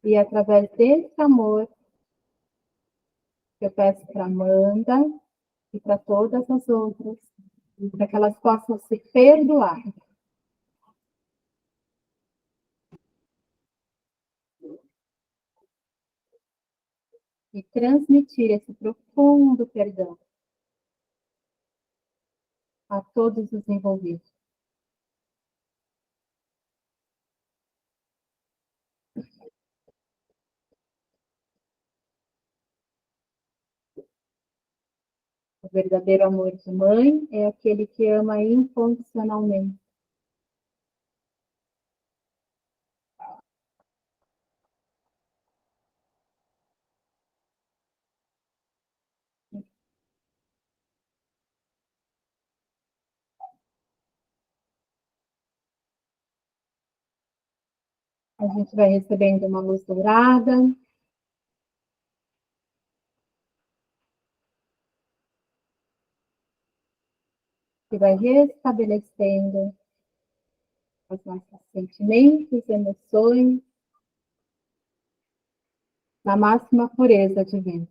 E através desse amor, eu peço para Amanda e para todas as outras, para que elas possam se perdoar. E transmitir esse profundo perdão a todos os envolvidos. O verdadeiro amor de mãe é aquele que ama incondicionalmente. A gente vai recebendo uma luz dourada. Que vai restabelecendo os nossos sentimentos, emoções, na máxima pureza divina.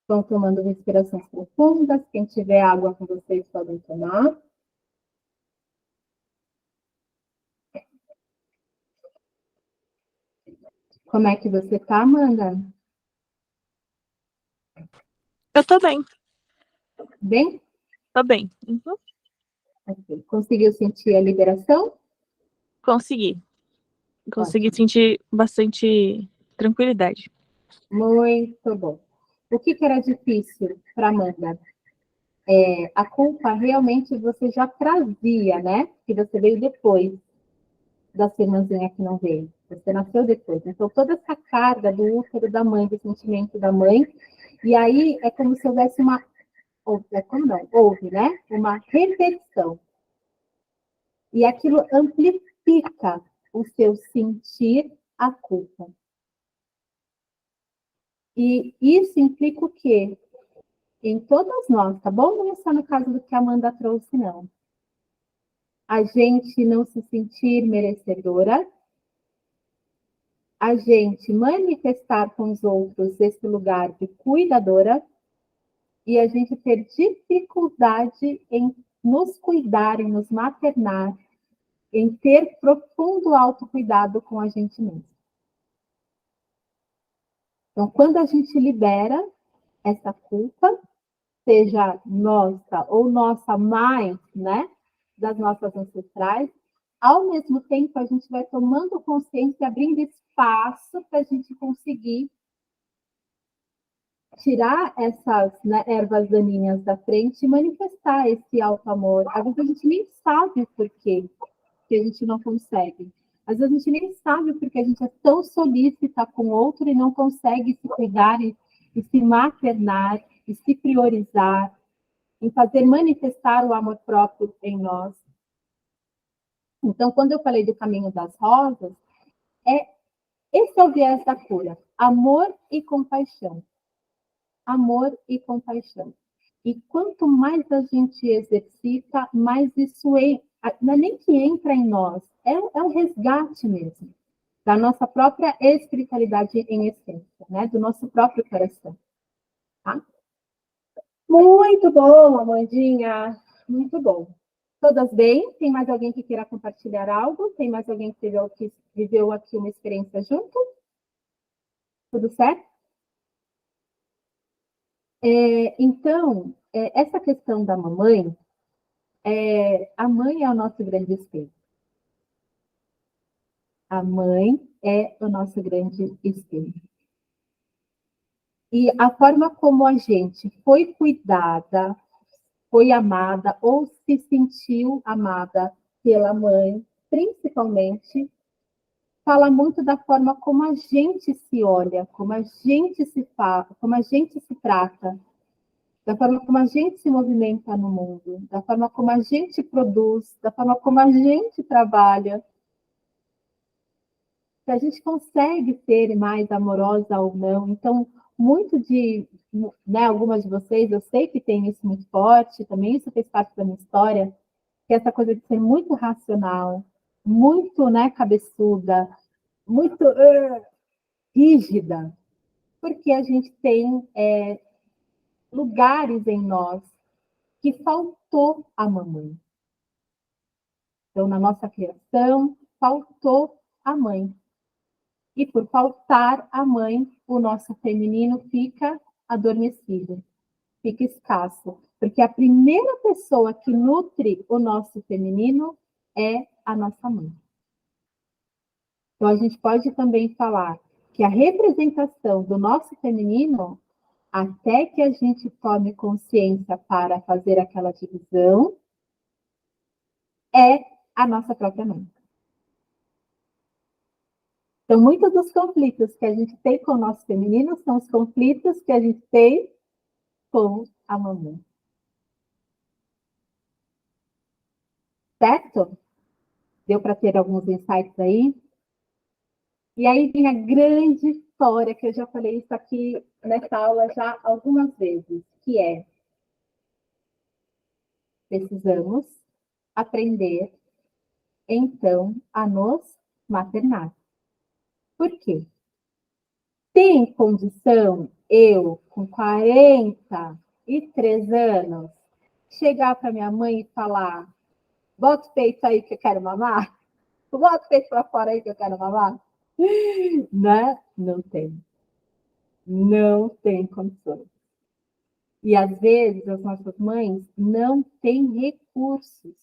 Vão tomando respirações profundas. Quem tiver água com vocês podem tomar. Como é que você tá, Amanda? Eu tô bem. Bem? Tô bem. Uhum. Okay. Conseguiu sentir a liberação? Consegui. Consegui sentir bastante tranquilidade. Muito bom. O que era difícil para Amanda? A culpa realmente você já trazia, né? Que você veio depois da sua irmãzinha que não veio. Você nasceu depois. Então, toda essa carga do útero da mãe, do sentimento da mãe, e aí é como se houvesse uma. É como não? Houve, né? Uma repetição. E aquilo amplifica o seu sentir a culpa. E isso implica o quê? Em todas nós, tá bom? Não é só no caso do que a Amanda trouxe, não. A gente não se sentir merecedora, a gente manifestar com os outros esse lugar de cuidadora e a gente ter dificuldade em nos cuidar, em nos maternar, em ter profundo autocuidado com a gente mesmo. Então, quando a gente libera essa culpa, seja nossa ou nossa mãe, né, das nossas ancestrais, ao mesmo tempo, a gente vai tomando consciência, abrindo espaço para a gente conseguir tirar essas, né, ervas daninhas da frente e manifestar esse alto amor. Às vezes a gente nem sabe por quê que a gente não consegue. Às vezes a gente nem sabe porque a gente é tão solícita com o outro e não consegue se cuidar e se maternar e se priorizar, em fazer manifestar o amor próprio em nós. Então, quando eu falei do caminho das rosas, esse é o viés da cura: amor e compaixão. Amor e compaixão. E quanto mais a gente exercita, mais isso não é nem que entra em nós, é um resgate mesmo da nossa própria espiritualidade em essência, né? Do nosso próprio coração. Tá? Muito bom, Amandinha. Muito bom. Todas bem? Tem mais alguém que queira compartilhar algo? Tem mais alguém que viveu aqui uma experiência junto? Tudo certo? Então, essa questão da mamãe, a mãe é o nosso grande espelho. A mãe é o nosso grande espelho. E a forma como a gente foi cuidada, foi amada ou se sentiu amada pela mãe, principalmente, fala muito da forma como a gente se olha, como a gente se fala, como a gente se trata, da forma como a gente se movimenta no mundo, da forma como a gente produz, da forma como a gente trabalha. Se a gente consegue ser mais amorosa ou não. Então, muito de, né, algumas de vocês, eu sei que tem isso muito forte, também isso fez parte da minha história, que é essa coisa de ser muito racional, muito, né, cabeçuda, muito rígida, porque a gente tem lugares em nós que faltou a mamãe. Então, na nossa criação, faltou a mãe. E por faltar a mãe, o nosso feminino fica adormecido, fica escasso. Porque a primeira pessoa que nutre o nosso feminino é a nossa mãe. Então, a gente pode também falar que a representação do nosso feminino, até que a gente tome consciência para fazer aquela divisão, é a nossa própria mãe. Então, muitos dos conflitos que a gente tem com o nosso feminino são os conflitos que a gente tem com a mamãe. Certo? Deu para ter alguns insights aí? E aí vem a grande história, que eu já falei isso aqui nessa aula já algumas vezes, que é: precisamos aprender, então, a nos maternar. Por quê? Tem condição eu, com 43 anos, chegar para minha mãe e falar: bota o peito aí que eu quero mamar? Bota o peito para fora aí que eu quero mamar? Né? Não tem. Não tem condições. E às vezes as nossas mães não têm recursos.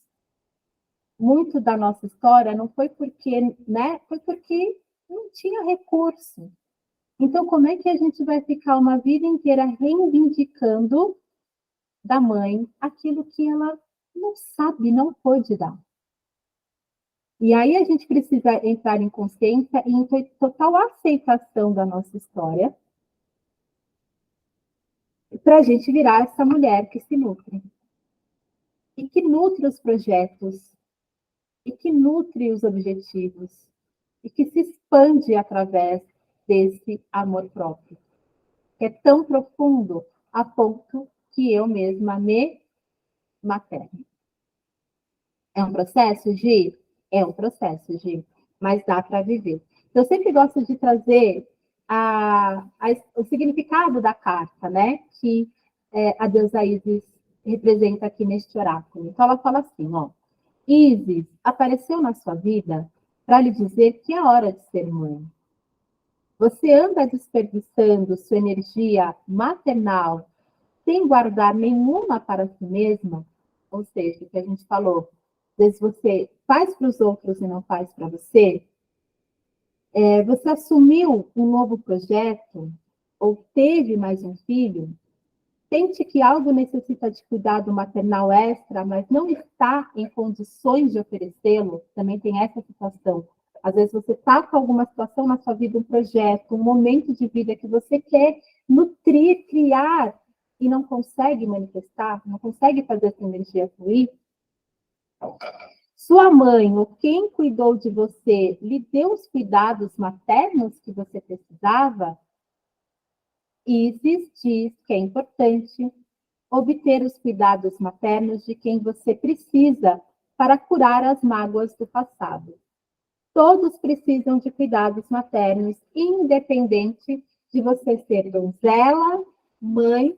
Muito da nossa história não foi porque, né? Foi porque não tinha recurso. Então, como é que a gente vai ficar uma vida inteira reivindicando da mãe aquilo que ela não sabe, não pôde dar? E aí a gente precisa entrar em consciência e em total aceitação da nossa história para a gente virar essa mulher que se nutre. E que nutre os projetos, e que nutre os objetivos, e que se expande através desse amor próprio, que é tão profundo a ponto que eu mesma me materno. É um processo, Gi? É um processo, Gi, mas dá para viver. Eu sempre gosto de trazer o significado da carta, né? Que a deusa Isis representa aqui neste oráculo. Então, ela fala assim, ó: Isis apareceu na sua vida para lhe dizer que é hora de ser mãe. Você anda desperdiçando sua energia maternal sem guardar nenhuma para si mesma, ou seja, o que a gente falou, às vezes você faz para os outros e não faz para você, você assumiu um novo projeto, ou teve mais um filho, sente que algo necessita de cuidado maternal extra, mas não está em condições de oferecê-lo, também tem essa situação. Às vezes você está com alguma situação na sua vida, um projeto, um momento de vida que você quer nutrir, criar, e não consegue manifestar, não consegue fazer essa energia fluir. Sua mãe ou quem cuidou de você lhe deu os cuidados maternos que você precisava? Isis diz que é importante obter os cuidados maternos de quem você precisa para curar as mágoas do passado. Todos precisam de cuidados maternos, independente de você ser donzela, mãe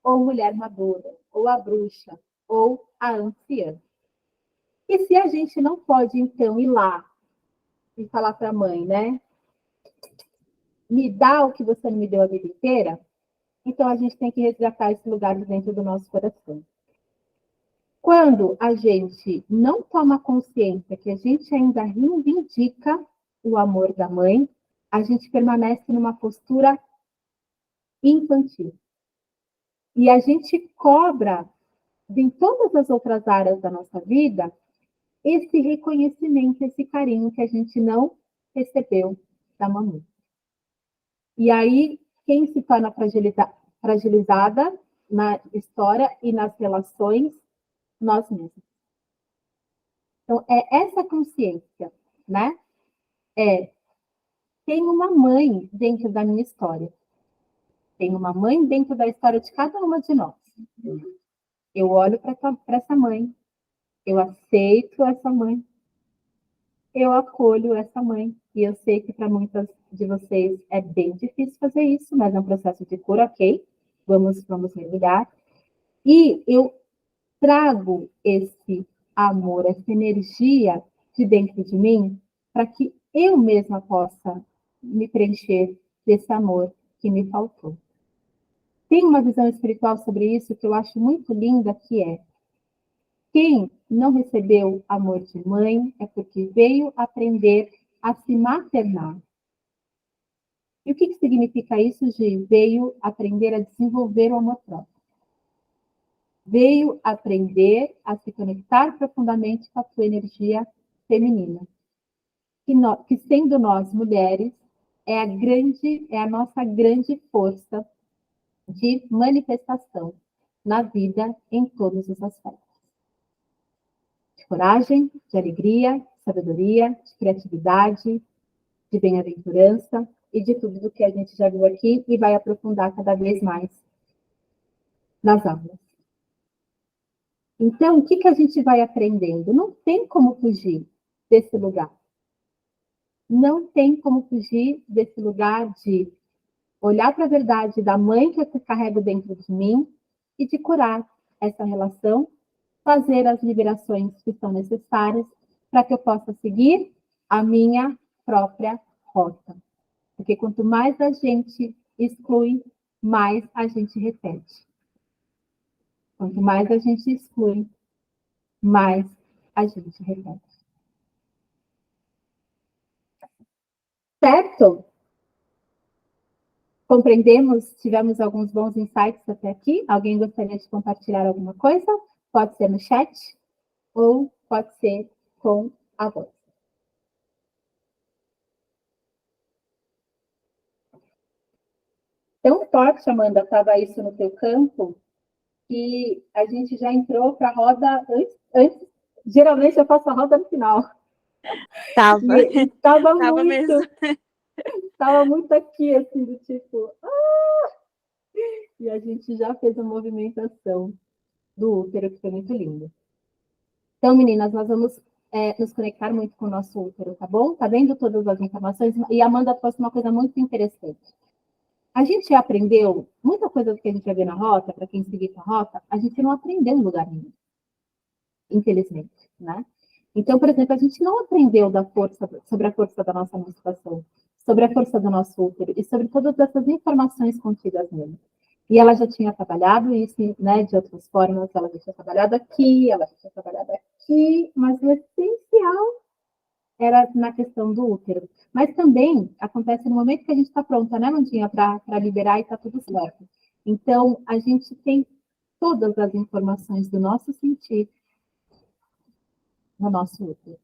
ou mulher madura, ou a bruxa, ou a anciã. E se a gente não pode, então, ir lá e falar para a mãe, né? Me dá o que você não me deu a vida inteira, então a gente tem que resgatar esse lugar de dentro do nosso coração. Quando a gente não toma consciência que a gente ainda reivindica o amor da mãe, a gente permanece numa postura infantil. E a gente cobra, em todas as outras áreas da nossa vida, esse reconhecimento, esse carinho que a gente não recebeu da mamãe. E aí, quem se torna fragilizada na história e nas relações? Nós mesmos. Então, é essa consciência, né? Tem uma mãe dentro da minha história. Tem uma mãe dentro da história de cada uma de nós. Eu olho para essa mãe, eu aceito essa mãe, eu acolho essa mãe. E eu sei que para muitas de vocês é bem difícil fazer isso, mas é um processo de cura, ok? Vamos mergulhar. E eu trago esse amor, essa energia de dentro de mim, para que eu mesma possa me preencher desse amor que me faltou. Tem uma visão espiritual sobre isso que eu acho muito linda, que é: quem não recebeu amor de mãe é porque veio aprender a se maternar. E o que significa isso, Gi? Veio aprender a desenvolver o amor próprio. Veio aprender a se conectar profundamente com a sua energia feminina. Que sendo nós mulheres, é a nossa grande força de manifestação na vida em todos os aspectos. De coragem, de alegria, de sabedoria, de criatividade, de bem-aventurança e de tudo do que a gente já viu aqui e vai aprofundar cada vez mais nas aulas. Então, o que a gente vai aprendendo? Não tem como fugir desse lugar. Não tem como fugir desse lugar de olhar para a verdade da mãe que eu carrego dentro de mim e de curar essa relação, fazer as liberações que são necessárias para que eu possa seguir a minha própria rota. Porque quanto mais a gente exclui, mais a gente repete. Quanto mais a gente exclui, mais a gente repete. Certo? Compreendemos? Tivemos alguns bons insights até aqui? Alguém gostaria de compartilhar alguma coisa? Pode ser no chat ou pode ser com a voz. Tão forte, Amanda, estava isso no teu campo, que a gente já entrou para a roda antes. Geralmente eu faço a roda no final. Tava muito mesmo. Tava muito aqui, assim, do tipo... E a gente já fez a movimentação do útero, que foi muito lindo. Então, meninas, nós vamos nos conectar muito com o nosso útero, tá bom? Tá vendo todas as informações? E a Amanda trouxe uma coisa muito interessante. A gente aprendeu, muita coisa que a gente vai ver na rota, para quem seguir com a rota, a gente não aprendeu em lugar nenhum. Infelizmente, né? Então, por exemplo, a gente não aprendeu sobre a força da nossa menstruação, sobre a força do nosso útero e sobre todas essas informações contidas nele. E ela já tinha trabalhado isso, né, de outras formas, ela já tinha trabalhado aqui, ela já tinha trabalhado aqui, Mas o essencial era na questão do útero. Mas também acontece no momento que a gente está pronta, né, Mandinha, para liberar e está tudo certo. Então, a gente tem todas as informações do nosso sentir no nosso útero.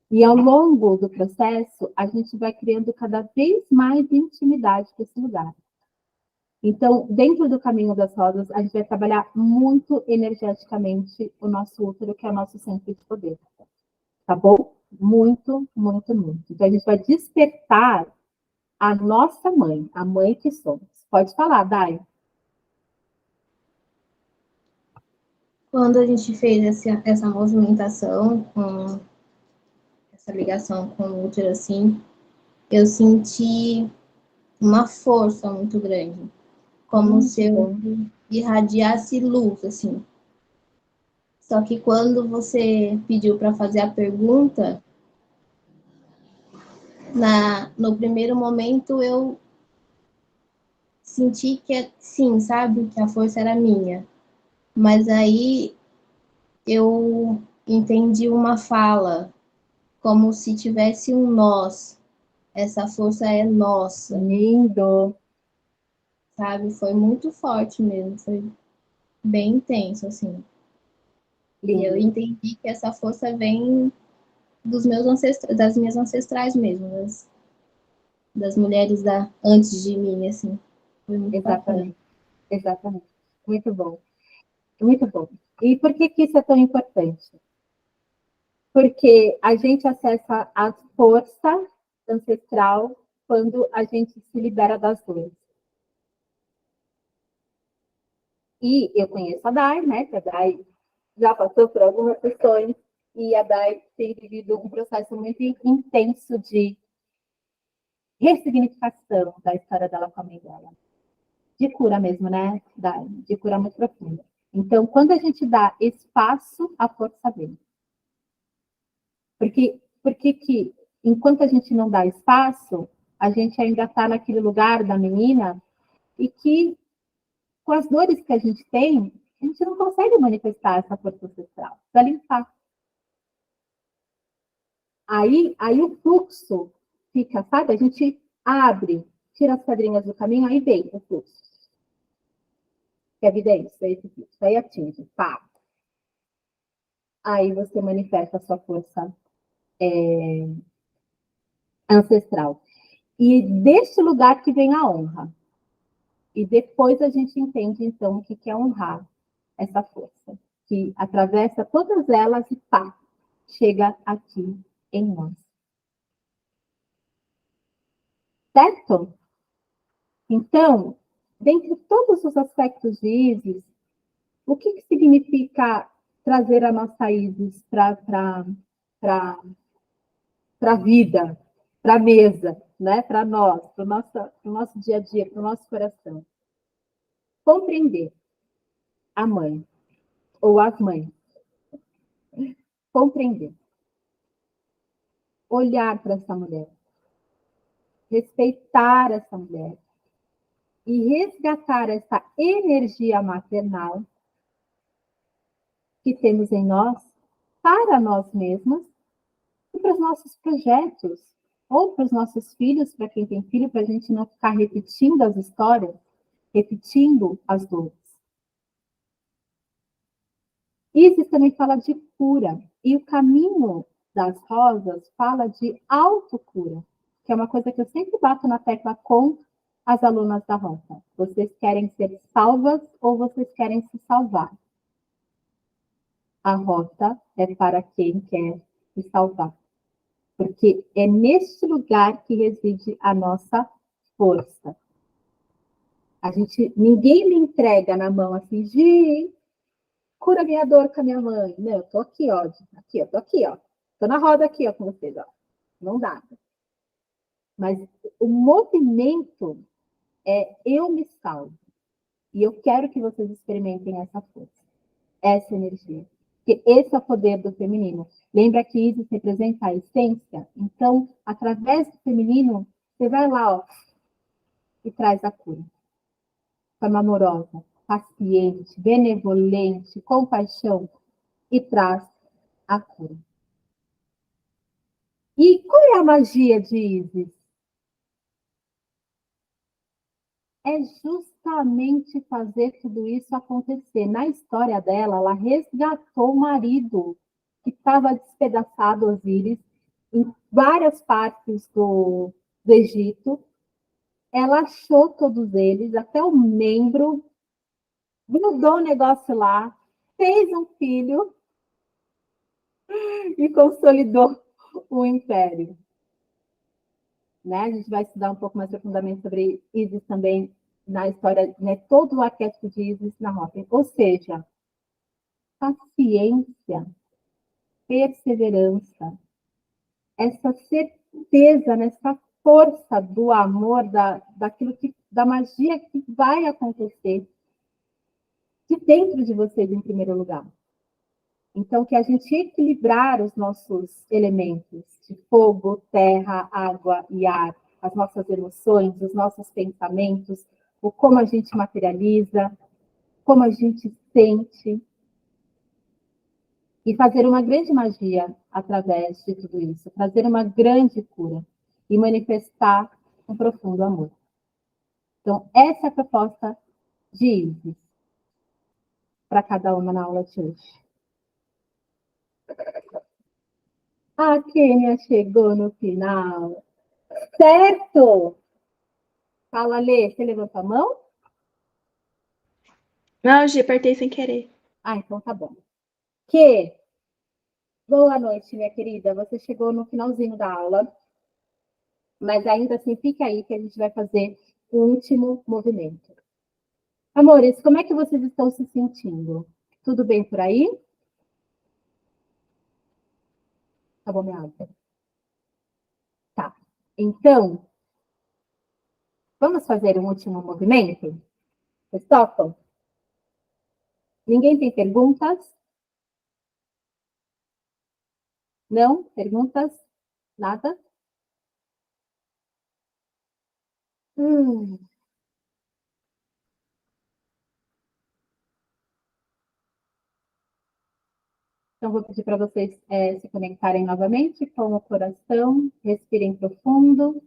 E ao longo do processo, a gente vai criando cada vez mais intimidade com esse lugar. Então, dentro do caminho das rosas, a gente vai trabalhar muito energeticamente o nosso útero, que é o nosso centro de poder. Tá bom? Muito, muito, muito. Então, a gente vai despertar a nossa mãe, a mãe que somos. Pode falar, Dai. Quando a gente fez essa movimentação, com essa ligação com o útero, assim, eu senti uma força muito grande. Como se eu irradiasse luz, assim. Só que quando você pediu para fazer a pergunta, no primeiro momento eu senti que sim, sabe? Que a força era minha. Mas aí eu entendi uma fala, como se tivesse um nós. Essa força é nossa. Lindo. Sabe? Foi muito forte mesmo. Foi bem intenso, assim. Lindo. E eu entendi que essa força vem dos meus das minhas ancestrais mesmo, das mulheres antes de mim, assim. Foi muito bacana. Exatamente. Muito bom. Muito bom. E por que isso é tão importante? Porque a gente acessa a força ancestral quando a gente se libera das dores. E eu conheço a Dai, né? Que a Dai já passou por algumas questões e a Dai tem vivido um processo muito intenso de ressignificação da história dela com a mãe dela. De cura mesmo, né, Dai? De cura muito profunda. Então, quando a gente dá espaço, a força vem. Porque que, enquanto a gente não dá espaço, a gente ainda está naquele lugar da menina e que, com as dores que a gente tem, a gente não consegue manifestar essa força ancestral. Precisa limpar. Aí o fluxo fica, sabe? A gente abre, tira as pedrinhas do caminho, aí vem o fluxo. Que a vida é isso, é esse fluxo. Aí atinge, pá. Aí você manifesta a sua força ancestral. E deste lugar que vem a honra. E depois a gente entende, então, o que é honrar essa força, que atravessa todas elas e pá, chega aqui em nós. Certo? Então, dentre todos os aspectos de Isis, o que significa trazer a nossa Isis para a vida, para a mesa, né? Para nós, para o nosso dia a dia, para o nosso coração? Compreender a mãe, ou as mães. Compreender. Olhar para essa mulher. Respeitar essa mulher. E resgatar essa energia maternal que temos em nós, para nós mesmas e para os nossos projetos, ou para os nossos filhos, para quem tem filho, para a gente não ficar repetindo as histórias, repetindo as dores. Isis também fala de cura, e o caminho das rosas fala de autocura, que é uma coisa que eu sempre bato na tecla com as alunas da rota. Vocês querem ser salvas ou vocês querem se salvar? A rota é para quem quer se salvar. Porque é neste lugar que reside a nossa força. Ninguém me entrega na mão assim, Gi, cura minha dor com a minha mãe. Não, eu tô aqui, ó. Eu tô aqui, ó. Tô na roda aqui, ó, com vocês, ó. Não dá. Mas o movimento é eu me salvo. E eu quero que vocês experimentem essa força, essa energia. Porque esse é o poder do feminino. Lembra que Isis representa a essência? Então, através do feminino, você vai lá, ó, e traz a cura. De forma amorosa, paciente, benevolente, compaixão, e traz a cura. E qual é a magia de Isis? É justamente fazer tudo isso acontecer. Na história dela, ela resgatou o marido que estava despedaçado, Osíris, em várias partes do Egito. Ela achou todos eles, até o membro, grudou o negócio lá, fez um filho e consolidou o império. Né? A gente vai estudar um pouco mais profundamente sobre Isis também na história, né? Todo o arquétipo de Isis na Hoffman. Ou seja, paciência, perseverança, essa certeza, nessa força do amor, daquilo que, da magia que vai acontecer de dentro de vocês em primeiro lugar. Então, que a gente equilibrar os nossos elementos de fogo, terra, água e ar, as nossas emoções, os nossos pensamentos, o como a gente materializa, como a gente sente, e fazer uma grande magia através de tudo isso, fazer uma grande cura e manifestar um profundo amor. Então, essa é a proposta de Isis para cada uma na aula de hoje. A Kênia chegou no final. Certo! Fala, Lê, você levantou a mão? Não, Gi, apertei sem querer. Ah, então tá bom. Que boa noite, minha querida. Você chegou no finalzinho da aula, mas ainda assim fica aí que a gente vai fazer o último movimento. Amores, como é que vocês estão se sentindo? Tudo bem por aí? Tá bom, minha água. Tá. Então, vamos fazer um último movimento? Vocês topam? Ninguém tem perguntas? Não? Perguntas? Nada? Hum. Então, vou pedir para vocês se conectarem novamente com o coração, respirem profundo.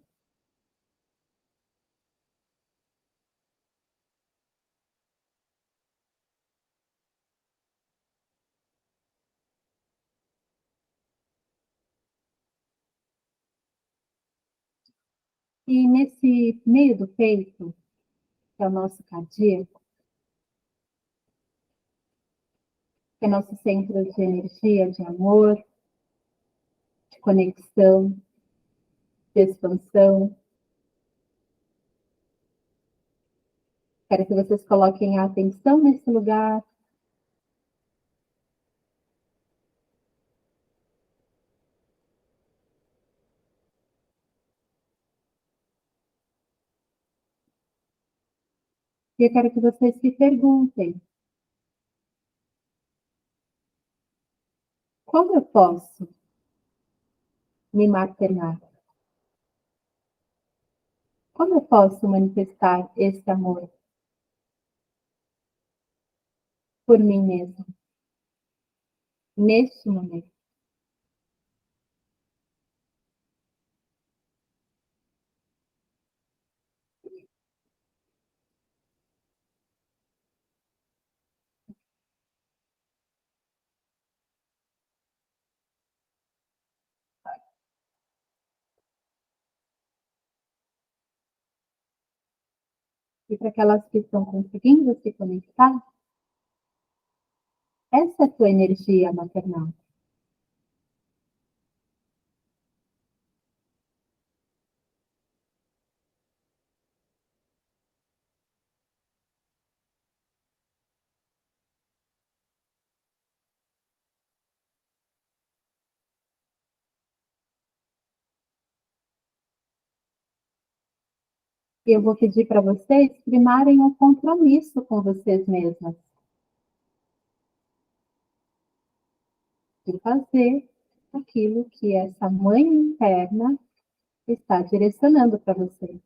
E nesse meio do peito, que é o nosso cardíaco, que é nosso centro de energia, de amor, de conexão, de expansão, quero que vocês coloquem a atenção nesse lugar. E eu quero que vocês se perguntem: como eu posso me maternar? Como eu posso manifestar esse amor por mim mesmo, neste momento? E para aquelas que estão conseguindo se conectar, essa é a tua energia maternal. E eu vou pedir para vocês primarem um compromisso com vocês mesmas, de fazer aquilo que essa mãe interna está direcionando para vocês.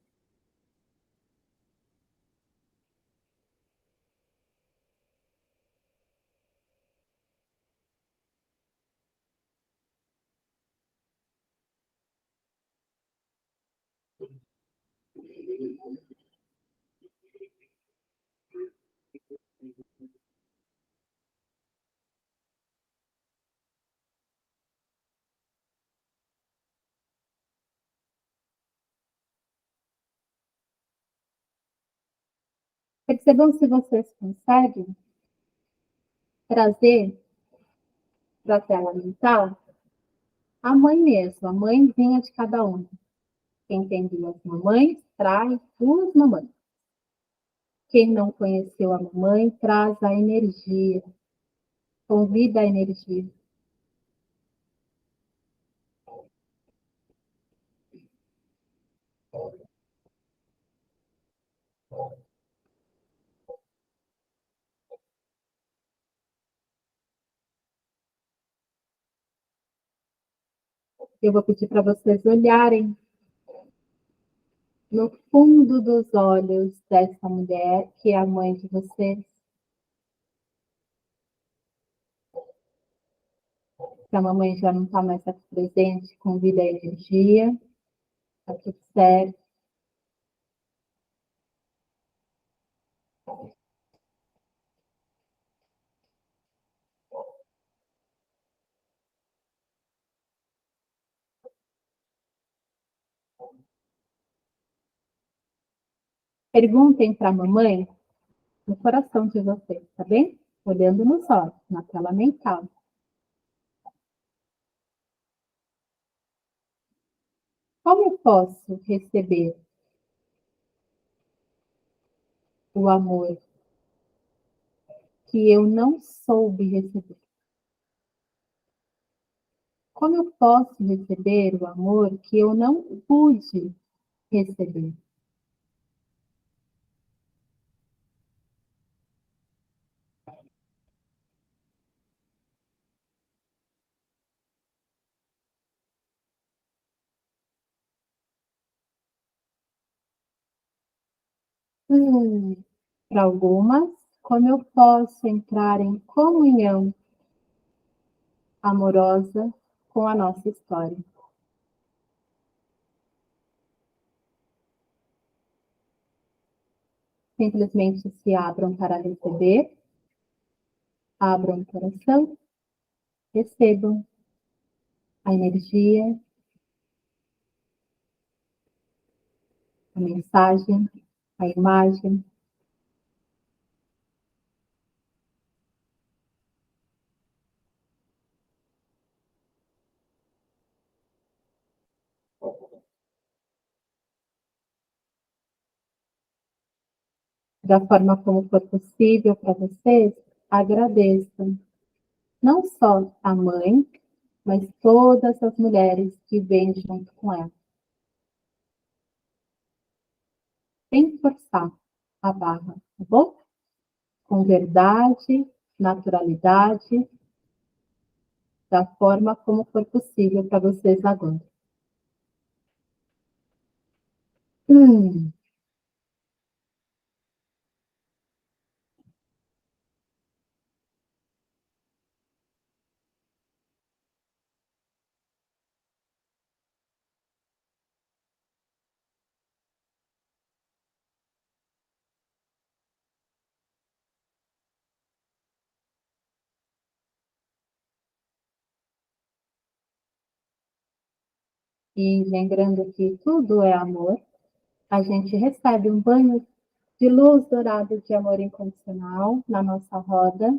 Percebam se vocês conseguem trazer para a tela mental a mãe mesmo, a mãezinha de cada um. Quem tem duas mamães, traz duas mamães. Quem não conheceu a mamãe, traz a energia. Convida a energia. Eu vou pedir para vocês olharem no fundo dos olhos dessa mulher, que é a mãe de vocês. Se a mamãe já não está mais aqui presente, convida a energia. Está tudo certo. Perguntem para a mamãe no coração de vocês, tá bem? Olhando nos olhos, na tela mental. Como eu posso receber o amor que eu não soube receber? Como eu posso receber o amor que eu não pude receber? Para algumas, como eu posso entrar em comunhão amorosa com a nossa história? Simplesmente se abram para receber, abram o coração, recebam a energia, a mensagem, a imagem. Da forma como for possível para vocês, agradeçam não só a mãe, mas todas as mulheres que vêm junto com ela. Sem forçar a barra, tá bom? Com verdade, naturalidade, da forma como for possível para vocês agora. Hum. E lembrando que tudo é amor, a gente recebe um banho de luz dourada de amor incondicional na nossa roda,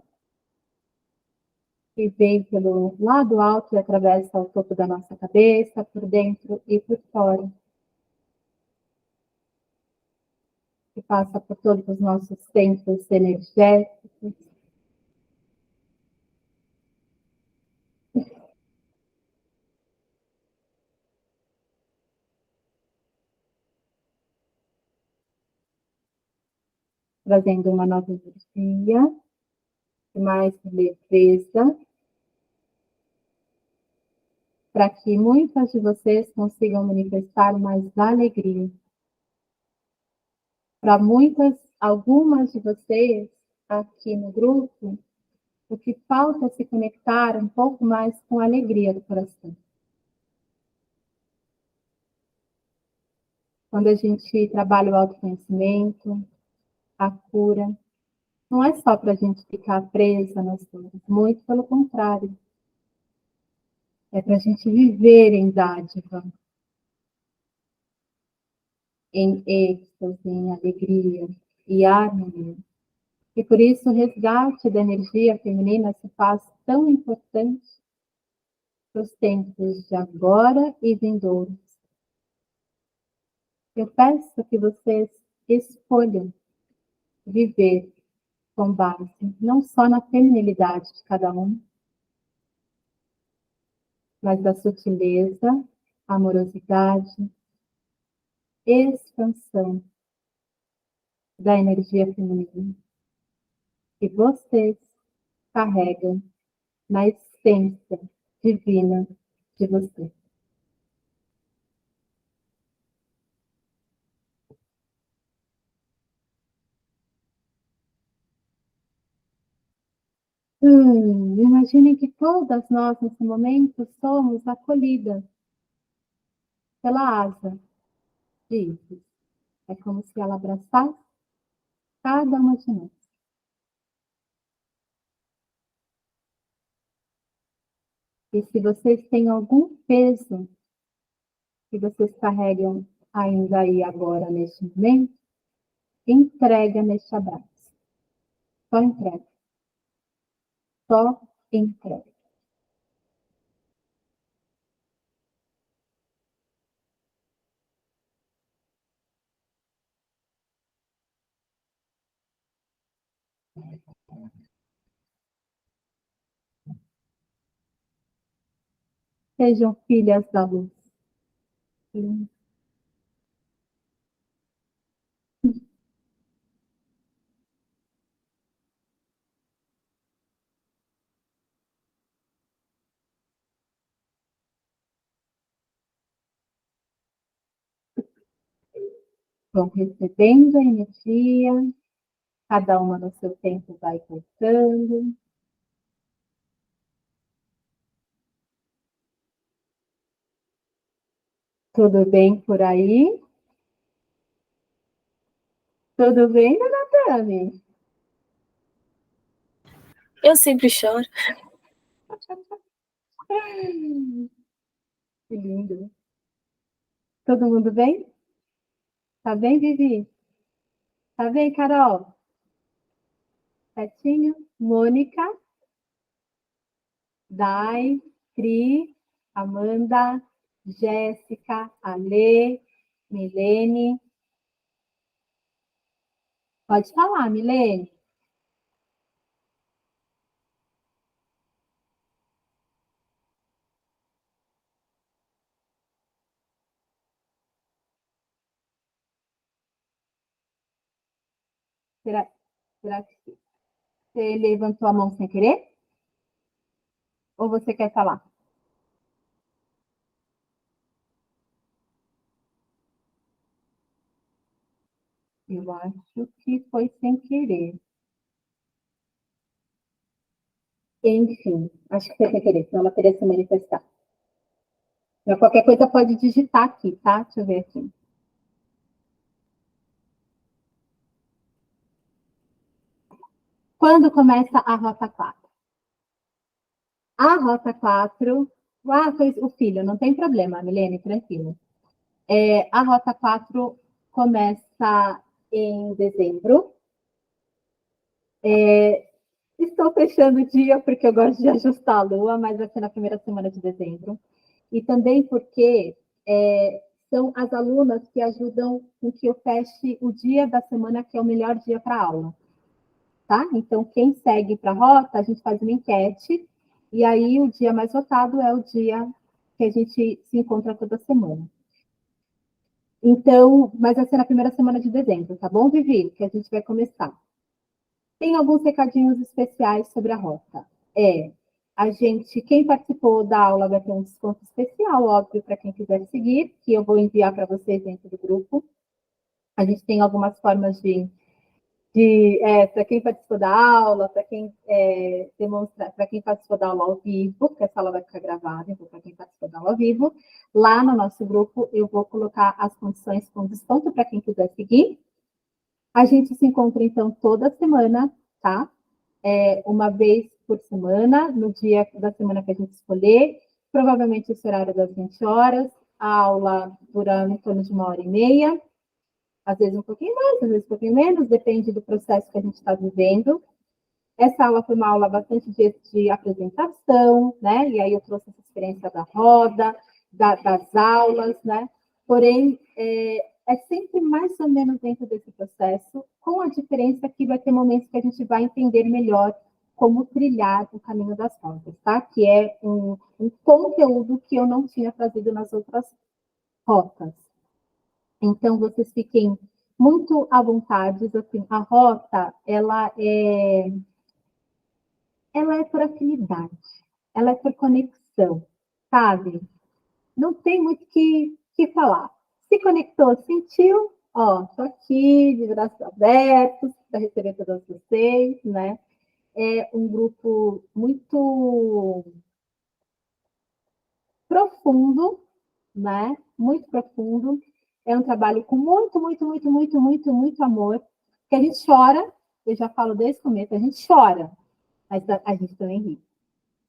que vem pelo lado alto e atravessa o topo da nossa cabeça, por dentro e por fora, que passa por todos os nossos centros energéticos, trazendo uma nova energia, mais leveza, para que muitas de vocês consigam manifestar mais alegria. Para algumas de vocês aqui no grupo, o que falta é se conectar um pouco mais com a alegria do coração. quando a gente trabalha o autoconhecimento, a cura, não é só para a gente ficar presa nas dores, muito pelo contrário. É para a gente viver em dádiva, em êxtase, em alegria e harmonia. E por isso o resgate da energia feminina se faz tão importante para os tempos de agora e vindouros. Eu peço que vocês escolham viver com base não só na feminilidade de cada um, mas da sutileza, amorosidade, expansão da energia feminina que vocês carregam na essência divina de vocês. Imaginem que todas nós, nesse momento, somos acolhidas pela asa de Isis. É como se ela abraçasse cada uma de nós. E se vocês têm algum peso que vocês carregam ainda aí agora, neste momento, entrega neste abraço. Só entrega. Só entrega. Sejam filhas da luz. Vão recebendo a energia, cada uma no seu tempo vai voltando. Tudo bem por aí? Tudo bem, dona Tami? Eu sempre choro. Que lindo. Todo mundo bem? Tá bem, Vivi? Tá bem, Carol? Certinho? Mônica? Dai? Cri? Amanda? Jéssica? Alê? Milene? Pode falar, Milene. Será que você levantou a mão sem querer? Ou você quer falar? Eu acho que foi sem querer. Enfim, acho que foi sem querer, senão ela teria se manifestado. Mas qualquer coisa pode digitar aqui, tá? Deixa eu ver aqui. Quando começa a rota 4? A rota 4... foi o filho, não tem problema, Milene, tranquilo. A rota 4 começa em dezembro. Estou fechando o dia porque eu gosto de ajustar a lua, mas vai ser na primeira semana de dezembro. E também porque são as alunas que ajudam com que eu feche o dia da semana que é o melhor dia para a aula. Tá? Então, quem segue para a rota, a gente faz uma enquete, e aí o dia mais votado é o dia que a gente se encontra toda semana. Então, mas vai ser na primeira semana de dezembro, tá bom, Vivi? Que a gente vai começar. Tem alguns recadinhos especiais sobre a rota. Quem participou da aula vai ter um desconto especial, óbvio, para quem quiser seguir, que eu vou enviar para vocês dentro do grupo. A gente tem algumas formas de Para quem participou da aula, para quem para quem participou da aula ao vivo, porque essa aula vai ficar gravada, então para quem participou da aula ao vivo, lá no nosso grupo eu vou colocar as condições com desconto para quem quiser seguir. A gente se encontra, então, toda semana, tá? Uma vez por semana, no dia da semana que a gente escolher, provavelmente esse horário das 20 horas, a aula dura em torno de 1h30, às vezes um pouquinho mais, às vezes um pouquinho menos, depende do processo que a gente está vivendo. Essa aula foi uma aula bastante de apresentação, né? E aí eu trouxe essa experiência da roda, das aulas, né? Porém, é sempre mais ou menos dentro desse processo, com a diferença que vai ter momentos que a gente vai entender melhor como trilhar o caminho das rodas, tá? Que é um conteúdo que eu não tinha trazido nas outras rotas. Então, vocês fiquem muito à vontade, assim, a rota, ela é por afinidade, ela é por conexão, sabe? Não tem muito que falar. Se conectou, sentiu, ó, tô aqui, de braços abertos, para receber todos vocês, né? É um grupo muito profundo, né? Muito profundo. É um trabalho com muito, muito, muito, muito, muito, muito amor. Que a gente chora, eu já falo desde o começo, a gente chora, mas a gente também ri.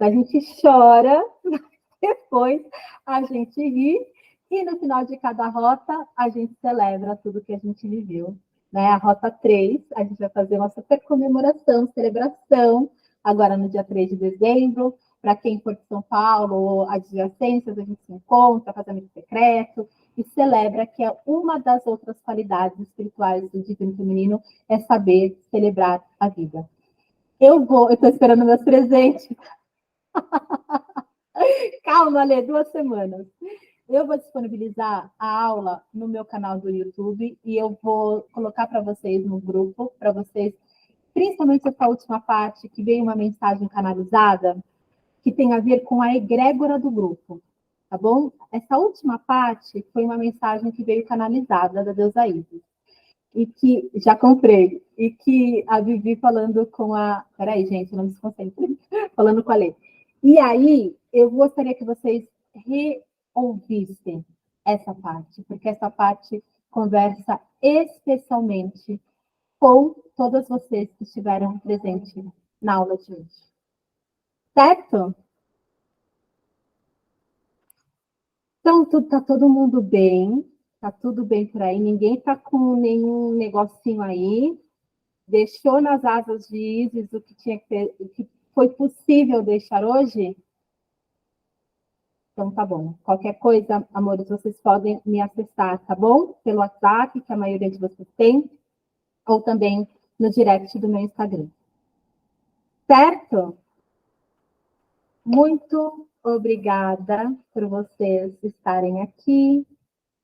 A gente chora, depois a gente ri, e no final de cada rota a gente celebra tudo que a gente viveu. Né? A rota 3, a gente vai fazer uma super comemoração, celebração, agora no dia 3 de dezembro. Para quem for de São Paulo ou adjacências, a gente se encontra, faz amigo secreto, e celebra que é uma das outras qualidades espirituais do Divino Feminino, é saber celebrar a vida. Eu estou esperando meus presentes. Calma, Lê, 2 semanas. Eu vou disponibilizar a aula no meu canal do YouTube e eu vou colocar para vocês no grupo, para vocês, principalmente essa última parte, que veio uma mensagem canalizada, que tem a ver com a egrégora do grupo, tá bom? Essa última parte foi uma mensagem que veio canalizada da deusa Isis, e que já comprei, e que a Vivi falando com a... Peraí, gente, não me desconcentre. Falando com a Lê. E aí, eu gostaria que vocês reouvissem essa parte, porque essa parte conversa especialmente com todas vocês que estiveram presentes na aula de hoje. Certo? Então, tá todo mundo bem, tá tudo bem por aí, ninguém tá com nenhum negocinho aí, deixou nas asas de Isis o que tinha que ter, o que foi possível deixar hoje? Então, tá bom. Qualquer coisa, amores, vocês podem me acessar, tá bom? Pelo WhatsApp, que a maioria de vocês tem, ou também no direct do meu Instagram. Certo? Muito obrigada por vocês estarem aqui,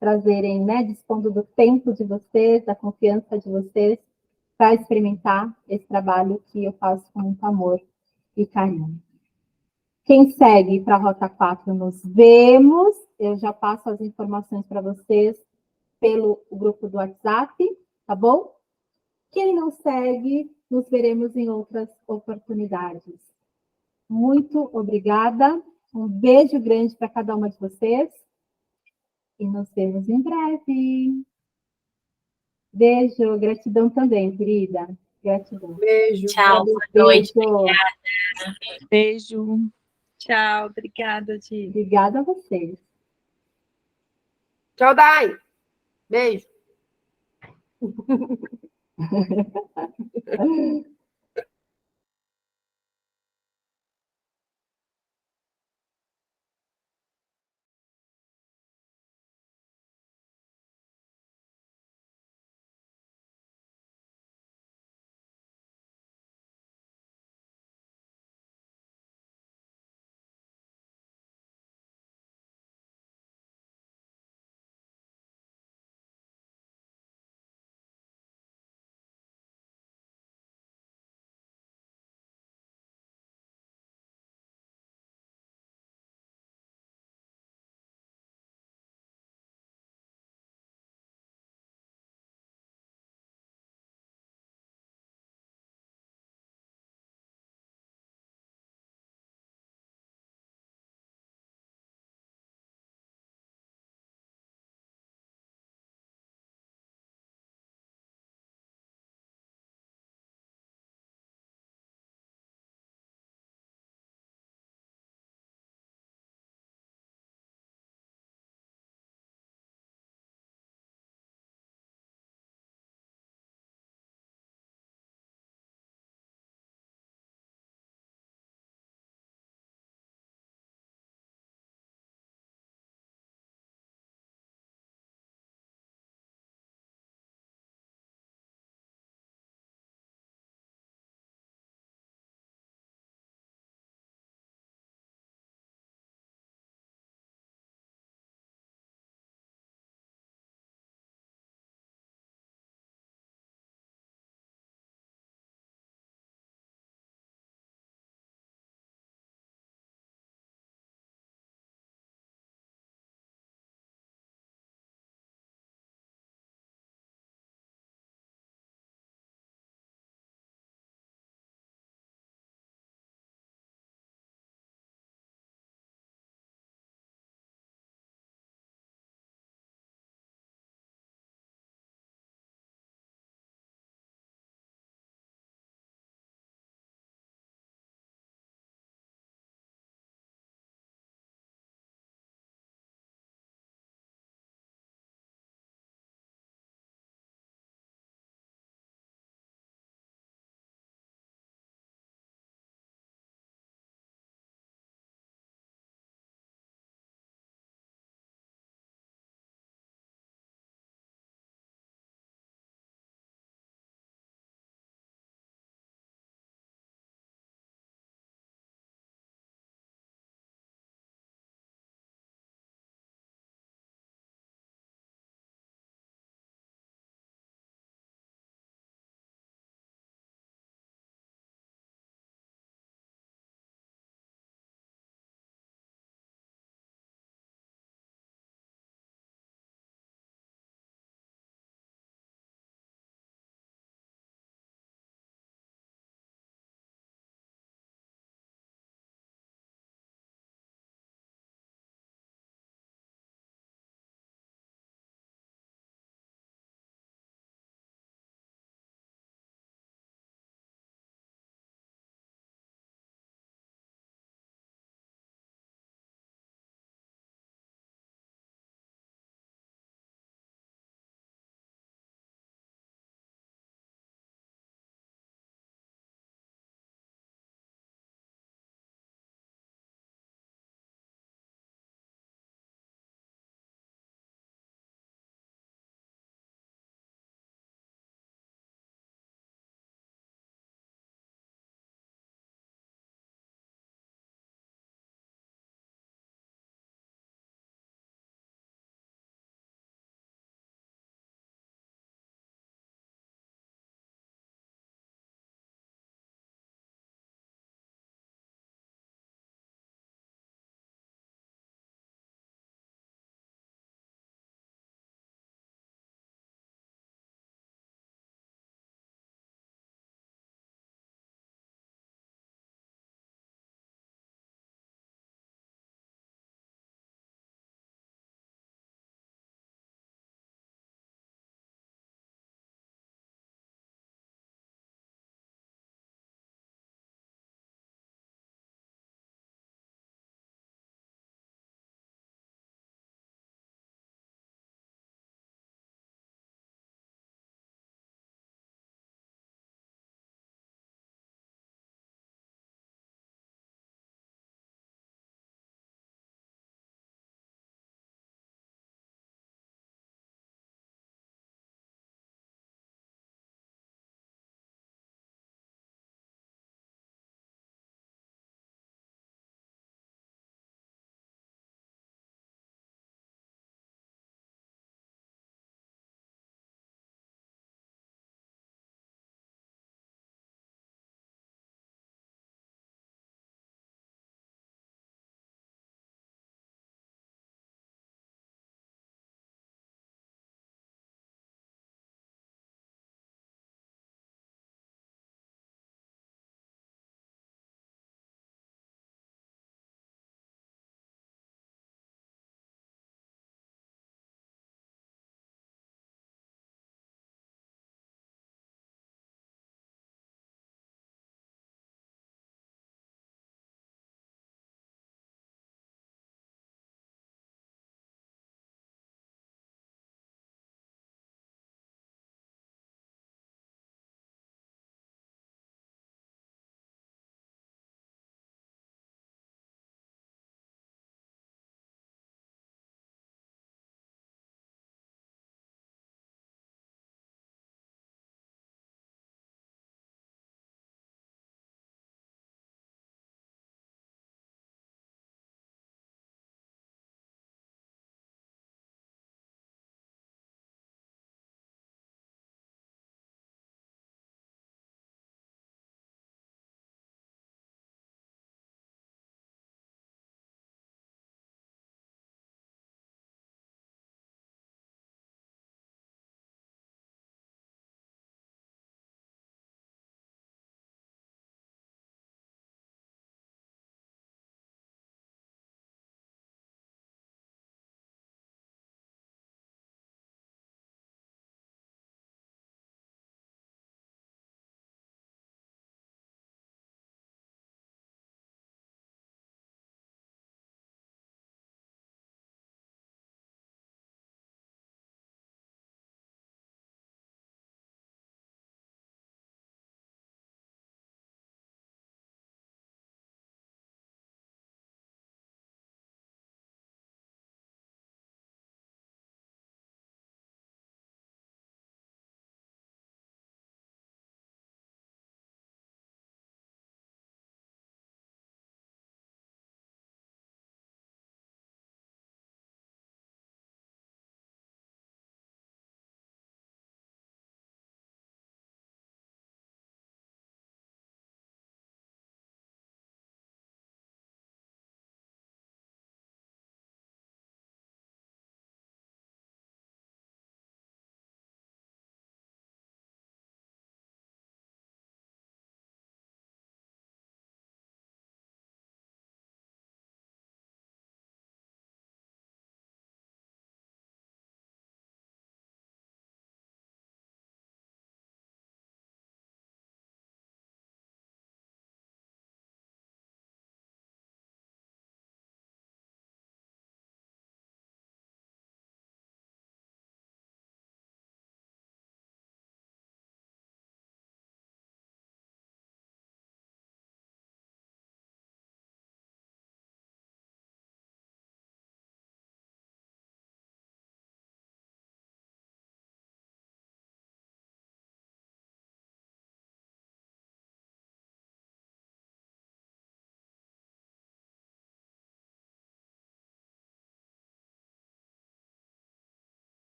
trazerem, né, dispondo do tempo de vocês, da confiança de vocês, para experimentar esse trabalho que eu faço com muito amor e carinho. Quem segue para a Rota 4, nos vemos. Eu já passo as informações para vocês pelo grupo do WhatsApp, tá bom? Quem não segue, nos veremos em outras oportunidades. Muito obrigada. Um beijo grande para cada uma de vocês. E nos vemos em breve. Beijo, gratidão também, querida. Gratidão. Beijo. Tchau, boa noite. Beijo. Tchau, obrigada, Di. Obrigada a vocês. Tchau, Dai. Beijo.